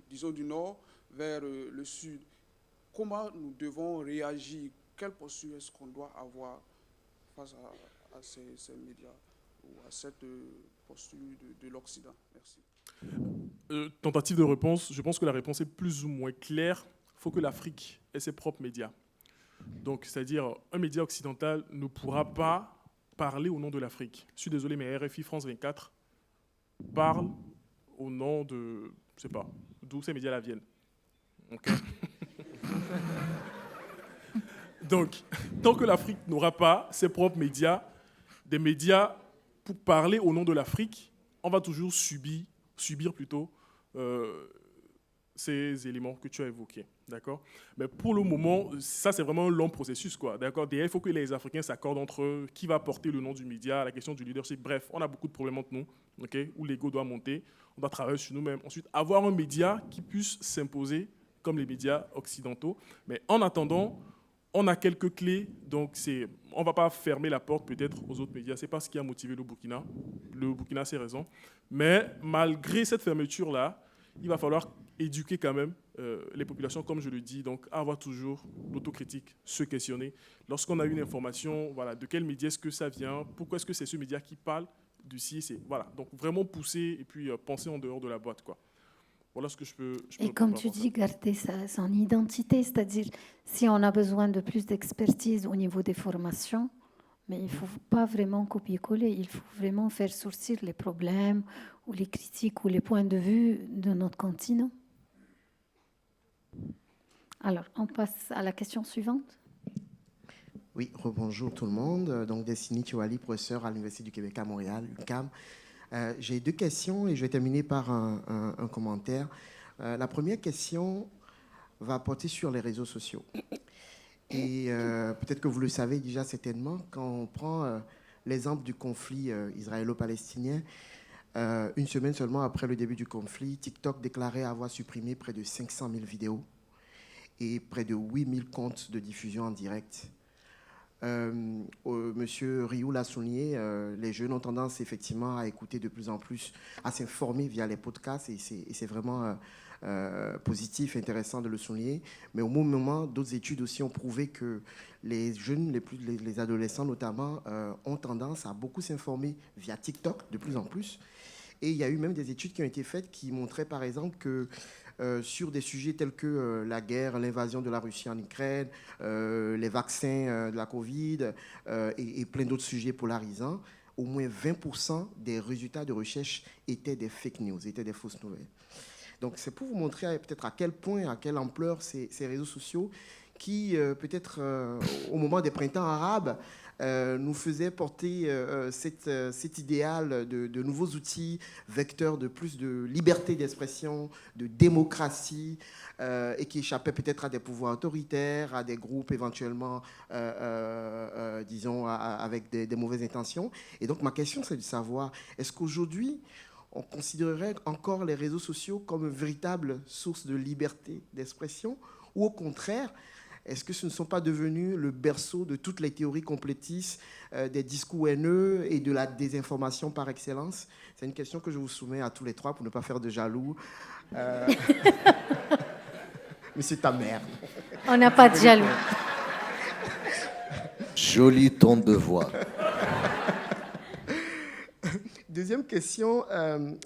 disons du Nord vers le Sud. Comment nous devons réagir? Quelle posture est-ce qu'on doit avoir face à ces médias ou à cette posture de l'Occident? Merci. Tentative de réponse, je pense que la réponse est plus ou moins claire. Il faut que l'Afrique ait ses propres médias. Donc, c'est-à-dire, un média occidental ne pourra pas parler au nom de l'Afrique. Je suis désolé, mais RFI France 24 parle au nom de, je ne sais pas, d'où ces médias-là viennent. Okay. Donc, tant que l'Afrique n'aura pas ses propres médias, des médias pour parler au nom de l'Afrique, on va toujours subir plutôt ces éléments que tu as évoqués, d'accord? Mais pour le moment, ça c'est vraiment un long processus, quoi, d'accord? D'ailleurs, il faut que les Africains s'accordent entre eux, qui va porter le nom du média, la question du leadership, bref, on a beaucoup de problèmes entre nous, ok? Où l'ego doit monter, on doit travailler sur nous-mêmes. Ensuite, avoir un média qui puisse s'imposer comme les médias occidentaux, mais en attendant, on a quelques clés, donc on ne va pas fermer la porte peut-être aux autres médias. Ce n'est pas ce qui a motivé le Burkina. Le Burkina a ses raisons. Mais malgré cette fermeture-là, il va falloir éduquer quand même les populations, comme je le dis, donc avoir toujours l'autocritique, se questionner. Lorsqu'on a une information, voilà, de quel média est-ce que ça vient, pourquoi est-ce que c'est ce média qui parle du ci, voilà. Donc vraiment pousser et puis penser en dehors de la boîte, quoi. Voilà ce que je peux et comme tu dis, garder son identité, c'est-à-dire si on a besoin de plus d'expertise au niveau des formations, mais il ne faut pas vraiment copier-coller, il faut vraiment faire sortir les problèmes ou les critiques ou les points de vue de notre continent. Alors, on passe à la question suivante. Oui, rebonjour tout le monde. Donc, Destiny Tiwali, professeur à l'Université du Québec à Montréal, UQAM. J'ai deux questions et je vais terminer par un commentaire. La première question va porter sur les réseaux sociaux. Et peut-être que vous le savez déjà certainement, quand on prend l'exemple du conflit israélo-palestinien, une semaine seulement après le début du conflit, TikTok déclarait avoir supprimé près de 500 000 vidéos et près de 8 000 comptes de diffusion en direct. Monsieur Rioux l'a souligné, les jeunes ont tendance effectivement à écouter de plus en plus, à s'informer via les podcasts, et c'est vraiment positif, intéressant de le souligner. Mais au même moment, d'autres études aussi ont prouvé que les jeunes, les adolescents notamment, ont tendance à beaucoup s'informer via TikTok de plus en plus. Et il y a eu même des études qui ont été faites qui montraient par exemple que sur des sujets tels que la guerre, l'invasion de la Russie en Ukraine, les vaccins de la Covid et plein d'autres sujets polarisants, au moins 20% des résultats de recherche étaient des fake news, étaient des fausses nouvelles. Donc c'est pour vous montrer peut-être à quel point, à quelle ampleur ces réseaux sociaux qui, peut-être au moment des printemps arabes, nous faisait porter cet idéal de nouveaux outils, vecteurs de plus de liberté d'expression, de démocratie, et qui échappaient peut-être à des pouvoirs autoritaires, à des groupes éventuellement, disons, avec des mauvaises intentions. Et donc ma question, c'est de savoir, est-ce qu'aujourd'hui, on considérerait encore les réseaux sociaux comme une véritable source de liberté d'expression, ou au contraire, est-ce que ce ne sont pas devenus le berceau de toutes les théories complétistes, des discours haineux et de la désinformation par excellence? C'est une question que je vous soumets à tous les trois pour ne pas faire de jaloux. Monsieur ta mère. On n'a pas de jaloux. Joli ton de voix. Deuxième question,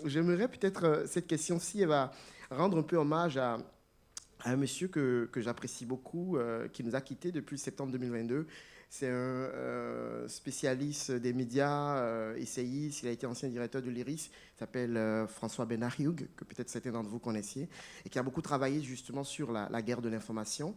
j'aimerais peut-être, cette question-ci, elle va rendre un peu hommage à un monsieur que j'apprécie beaucoup, qui nous a quittés depuis septembre 2022. C'est un spécialiste des médias, essayiste, il a été ancien directeur de l'IRIS, il s'appelle François Benarioug, que peut-être certains d'entre vous connaissiez, et qui a beaucoup travaillé justement sur la guerre de l'information.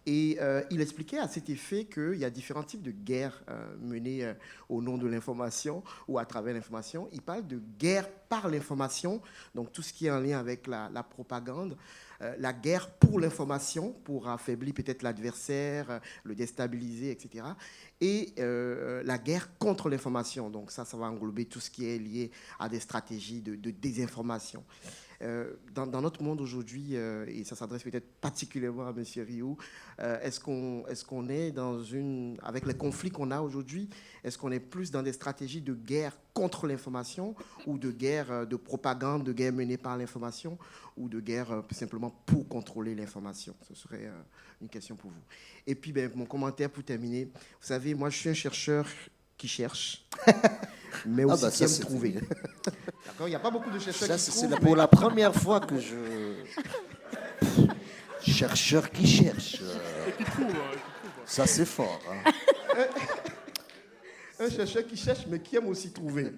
Et il expliquait à cet effet qu'il y a différents types de guerres menées au nom de l'information ou à travers l'information. Il parle de guerre par l'information, donc tout ce qui est en lien avec la propagande. La guerre pour l'information, pour affaiblir peut-être l'adversaire, le déstabiliser, etc. Et la guerre contre l'information. Donc ça va englober tout ce qui est lié à des stratégies de désinformation. Dans notre monde aujourd'hui, et ça s'adresse peut-être particulièrement à M. Rioux, est-ce qu'on est dans avec les conflits qu'on a aujourd'hui, est-ce qu'on est plus dans des stratégies de guerre contre l'information ou de guerre de propagande, de guerre menée par l'information ou de guerre simplement pour contrôler l'information? Ce serait une question pour vous. Et puis, mon commentaire pour terminer. Vous savez, moi, je suis un chercheur qui cherche, mais aussi qui aime trouver. D'accord? Il n'y a pas beaucoup de chercheurs qui trouvent. C'est pour la première fois que je... Chercheur qui cherche. Et qui trouve. Ça, c'est fort. Hein. Un chercheur qui cherche, mais qui aime aussi trouver.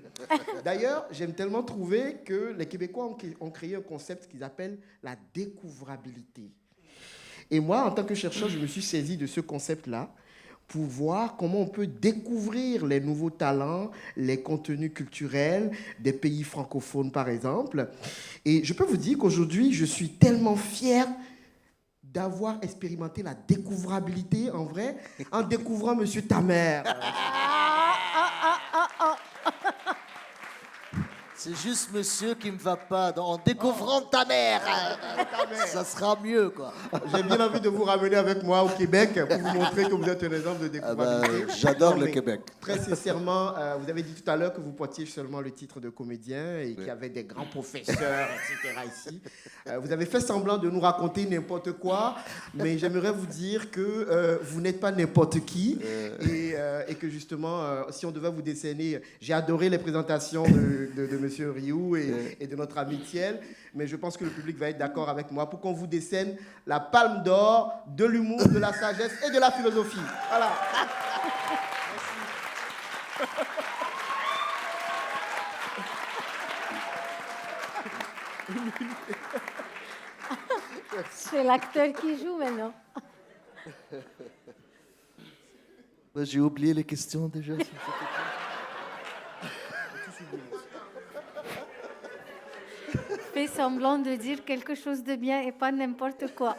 D'ailleurs, j'aime tellement trouver que les Québécois ont créé un concept qu'ils appellent la découvrabilité. Et moi, en tant que chercheur, je me suis saisi de ce concept-là pour voir comment on peut découvrir les nouveaux talents, les contenus culturels des pays francophones, par exemple. Et je peux vous dire qu'aujourd'hui, je suis tellement fier d'avoir expérimenté la découvrabilité, en vrai, en découvrant Monsieur Tamer. C'est juste monsieur qui me va pas. En découvrant ta mère, ça sera mieux, quoi. J'ai bien envie de vous ramener avec moi au Québec pour vous montrer que vous êtes un exemple de découvrabilité. J'adore le Québec. Très sincèrement, vous avez dit tout à l'heure que vous portiez seulement le titre de comédien et qu'il y avait des grands professeurs, etc. ici. Vous avez fait semblant de nous raconter n'importe quoi, mais j'aimerais vous dire que vous n'êtes pas n'importe qui et que justement, si on devait vous décerner, j'ai adoré les présentations de Monsieur Rioux et de notre ami Thiel, mais je pense que le public va être d'accord avec moi pour qu'on vous décerne la palme d'or de l'humour, de la sagesse et de la philosophie. Voilà. C'est l'acteur qui joue maintenant. J'ai oublié les questions déjà. Fais semblant de dire quelque chose de bien et pas n'importe quoi.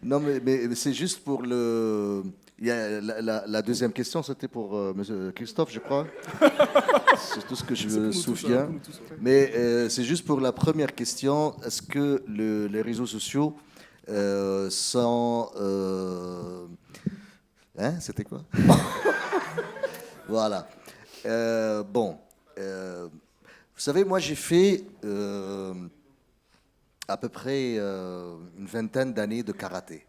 Non, mais c'est juste pour le... Il y a la deuxième question, c'était pour Monsieur Christophe, je crois. C'est tout ce que je me souviens. Mais c'est juste pour la première question. Est-ce que les réseaux sociaux sont... Hein, c'était quoi? Voilà. Bon. Vous savez, moi, j'ai fait à peu près une vingtaine d'années de karaté,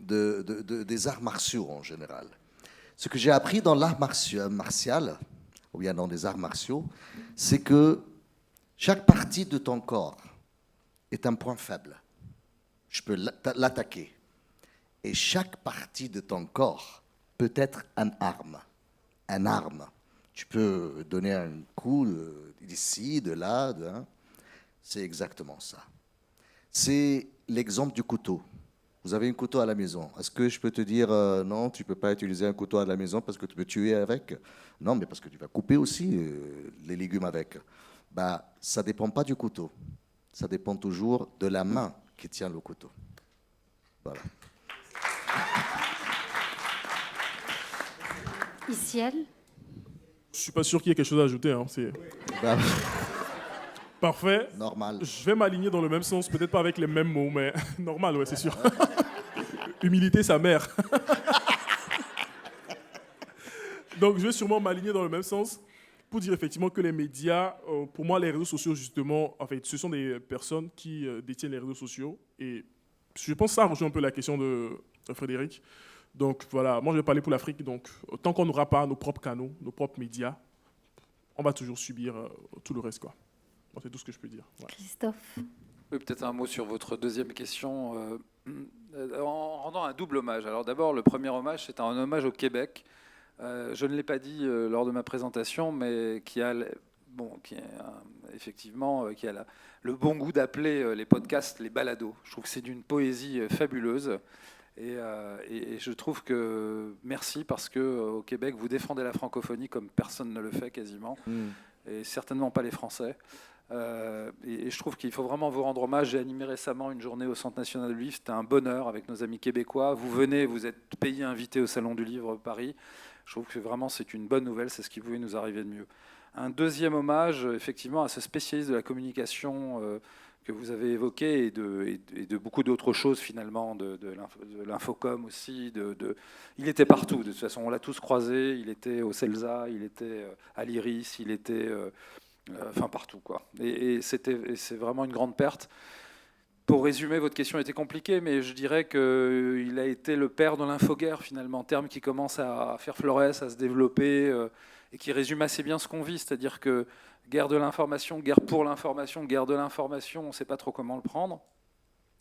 des arts martiaux en général. Ce que j'ai appris dans l'art martial, ou bien dans les arts martiaux, c'est que chaque partie de ton corps est un point faible. Je peux l'attaquer. Et chaque partie de ton corps peut être une arme. Une arme. Tu peux donner un coup d'ici, de là, c'est exactement ça. C'est l'exemple du couteau. Vous avez un couteau à la maison. Est-ce que je peux te dire non, tu ne peux pas utiliser un couteau à la maison parce que tu peux tuer avec? Non, mais parce que tu vas couper aussi les légumes avec. Ça ne dépend pas du couteau. Ça dépend toujours de la main qui tient le couteau. Voilà. Iciel? Je ne suis pas sûr qu'il y ait quelque chose à ajouter. Hein. Parfait. Normal. Je vais m'aligner dans le même sens, peut-être pas avec les mêmes mots, mais normal, ouais, c'est sûr. Humilité, sa mère. Donc, je vais sûrement m'aligner dans le même sens pour dire effectivement que les médias, pour moi, les réseaux sociaux, justement, en fait, ce sont des personnes qui détiennent les réseaux sociaux. Et je pense que ça rejoint un peu la question de Frédéric. Donc, voilà, moi, je vais parler pour l'Afrique. Donc, tant qu'on n'aura pas nos propres canaux, nos propres médias, on va toujours subir tout le reste, quoi. Bon, c'est tout ce que je peux dire. Ouais. Christophe. Oui, peut-être un mot sur votre deuxième question, en rendant un double hommage. Alors d'abord, le premier hommage, c'est un hommage au Québec. Je ne l'ai pas dit lors de ma présentation, mais effectivement, qui a le bon goût d'appeler les podcasts les balados. Je trouve que c'est d'une poésie fabuleuse. Et je trouve que merci parce qu'au Québec, vous défendez la francophonie comme personne ne le fait quasiment, et certainement pas les Français. Et je trouve qu'il faut vraiment vous rendre hommage. J'ai animé récemment une journée au Centre national du livre. C'était un bonheur avec nos amis québécois. Vous venez, vous êtes pays invité au Salon du livre Paris. Je trouve que vraiment c'est une bonne nouvelle. C'est ce qui pouvait nous arriver de mieux. Un deuxième hommage, effectivement, à ce spécialiste de la communication que vous avez évoqué et de beaucoup d'autres choses finalement, de l'infocom aussi. Il était partout, de toute façon, on l'a tous croisé. Il était au CELSA, il était à l'IRIS, il était... enfin partout, quoi. Et c'est vraiment une grande perte. Pour résumer, votre question était compliquée, mais je dirais qu'il a été le père de l'infoguerre, finalement, terme qui commence à faire florès, à se développer, et qui résume assez bien ce qu'on vit, c'est-à-dire que guerre de l'information, guerre pour l'information, guerre de l'information, on ne sait pas trop comment le prendre,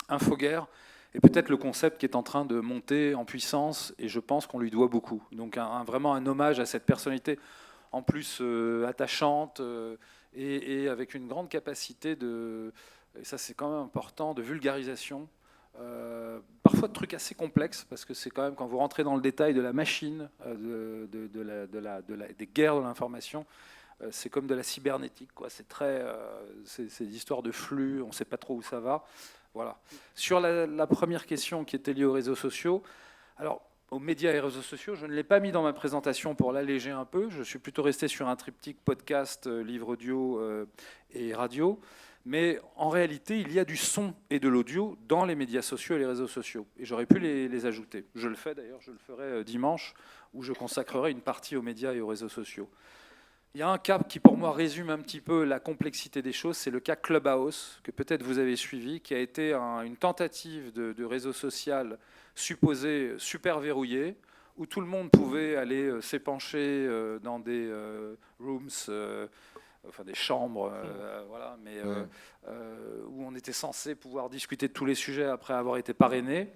infoguerre, et peut-être le concept qui est en train de monter en puissance, et je pense qu'on lui doit beaucoup. Donc vraiment un hommage à cette personnalité, en plus attachante, et avec une grande capacité et ça c'est quand même important, de vulgarisation, parfois de trucs assez complexes, parce que c'est quand même, quand vous rentrez dans le détail de la machine, des guerres de l'information, c'est comme de la cybernétique, quoi. C'est des histoires de flux, on ne sait pas trop où ça va. Voilà. Sur la première question qui était liée aux réseaux sociaux, alors aux médias et réseaux sociaux, je ne l'ai pas mis dans ma présentation pour l'alléger un peu. Je suis plutôt resté sur un triptyque podcast, livre audio et radio. Mais en réalité, il y a du son et de l'audio dans les médias sociaux et les réseaux sociaux. Et j'aurais pu les ajouter. Je le fais d'ailleurs, je le ferai dimanche, où je consacrerai une partie aux médias et aux réseaux sociaux. Il y a un cas qui, pour moi, résume un petit peu la complexité des choses. C'est le cas Clubhouse, que peut-être vous avez suivi, qui a été une tentative de réseau social supposé super verrouillé, où tout le monde pouvait aller s'épancher dans des rooms, enfin des chambres, voilà, mais où on était censé pouvoir discuter de tous les sujets après avoir été parrainé.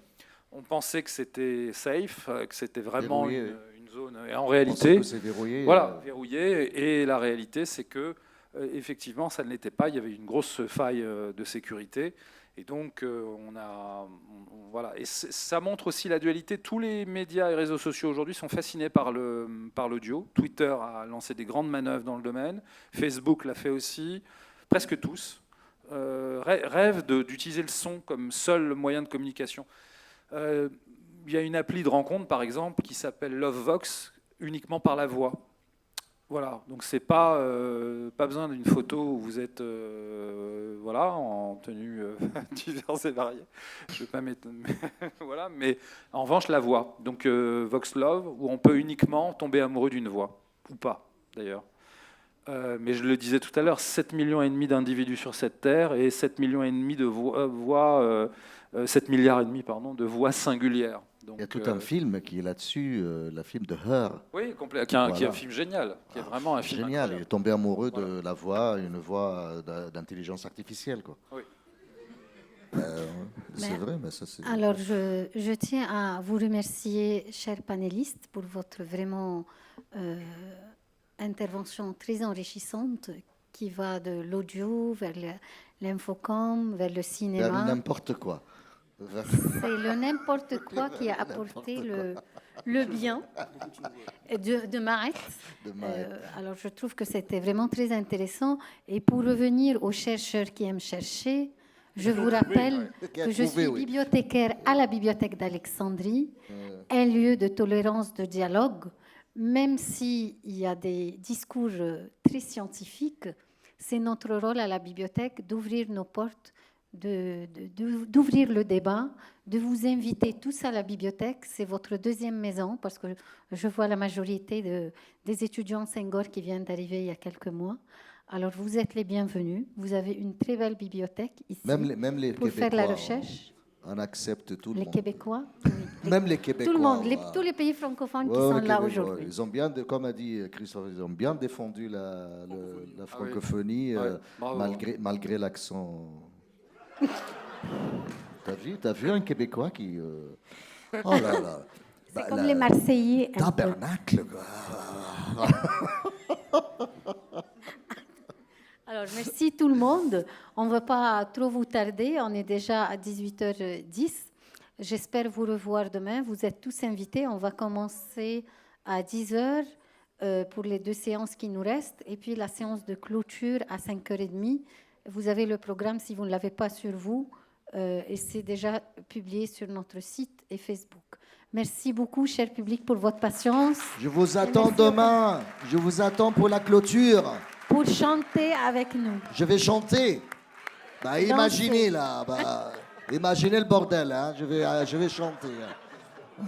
On pensait que c'était safe, que c'était vraiment une zone. Et en réalité, c'est verrouillé. Voilà, verrouillé. Et la réalité, c'est que effectivement, ça ne l'était pas. Il y avait une grosse faille de sécurité. Et donc, voilà. Et ça montre aussi la dualité. Tous les médias et réseaux sociaux aujourd'hui sont fascinés par l'audio. Twitter a lancé des grandes manœuvres dans le domaine. Facebook l'a fait aussi. Presque tous rêvent d'utiliser le son comme seul moyen de communication. Il y a une appli de rencontre, par exemple, qui s'appelle Lovevox, uniquement par la voix. Voilà, donc c'est pas besoin d'une photo où vous êtes voilà, en tenue diverses et variées. Je vais pas m'étonner, voilà, mais en revanche la voix. Donc Vox Love, où on peut uniquement tomber amoureux d'une voix, ou pas d'ailleurs. Mais je le disais tout à l'heure, 7,5 millions d'individus sur cette terre et 7,5 millions de voix, 7 milliards et demi, pardon, de voix singulières. Donc, il y a tout un film qui est là-dessus, le film de Her. Oui, qui est un film génial, qui est vraiment un film génial. Il est tombé amoureux de la voix, une voix d'intelligence artificielle, quoi. Oui. C'est vrai, mais ça c'est... Alors, je tiens à vous remercier, chers panélistes, pour votre vraiment intervention très enrichissante qui va de l'audio vers l'infocom, vers le cinéma. Vers n'importe quoi. C'est le n'importe quoi qui a apporté le bien de Maret. Alors, je trouve que c'était vraiment très intéressant. Et pour revenir aux chercheurs qui aiment chercher, je vous rappelle que je suis bibliothécaire à la Bibliothèque d'Alexandrie, un lieu de tolérance, de dialogue. Même s'il y a des discours très scientifiques, c'est notre rôle à la bibliothèque d'ouvrir nos portes d'ouvrir le débat, de vous inviter tous à la bibliothèque. C'est votre deuxième maison, parce que je vois la majorité des étudiants Senghor qui viennent d'arriver il y a quelques mois. Alors, vous êtes les bienvenus. Vous avez une très belle bibliothèque ici même les pour Québécois, faire la recherche. On accepte tout le Les monde. Québécois, Même les Québécois. Tout le monde, voilà. tous les pays francophones qui Ouais, sont les là Québécois, aujourd'hui. ils ont bien, comme a dit Christophe, ils ont bien défendu la francophonie Ouais, malgré l'accent. T'as vu un Québécois qui... Oh là là. C'est comme les Marseillais. un peu. Tabernacle, quoi. Alors, merci tout le monde. On ne va pas trop vous tarder. On est déjà à 18h10. J'espère vous revoir demain. Vous êtes tous invités. On va commencer à 10h pour les 2 séances qui nous restent. Et puis la séance de clôture à 5h30. Vous avez le programme si vous ne l'avez pas sur vous. Et c'est déjà publié sur notre site et Facebook. Merci beaucoup, cher public, pour votre patience. Je vous attends demain. Je vous attends pour la clôture. Pour chanter avec nous. Je vais chanter. Bah, imaginez là. Bah, imaginez le bordel. Hein. Je vais chanter. Hein.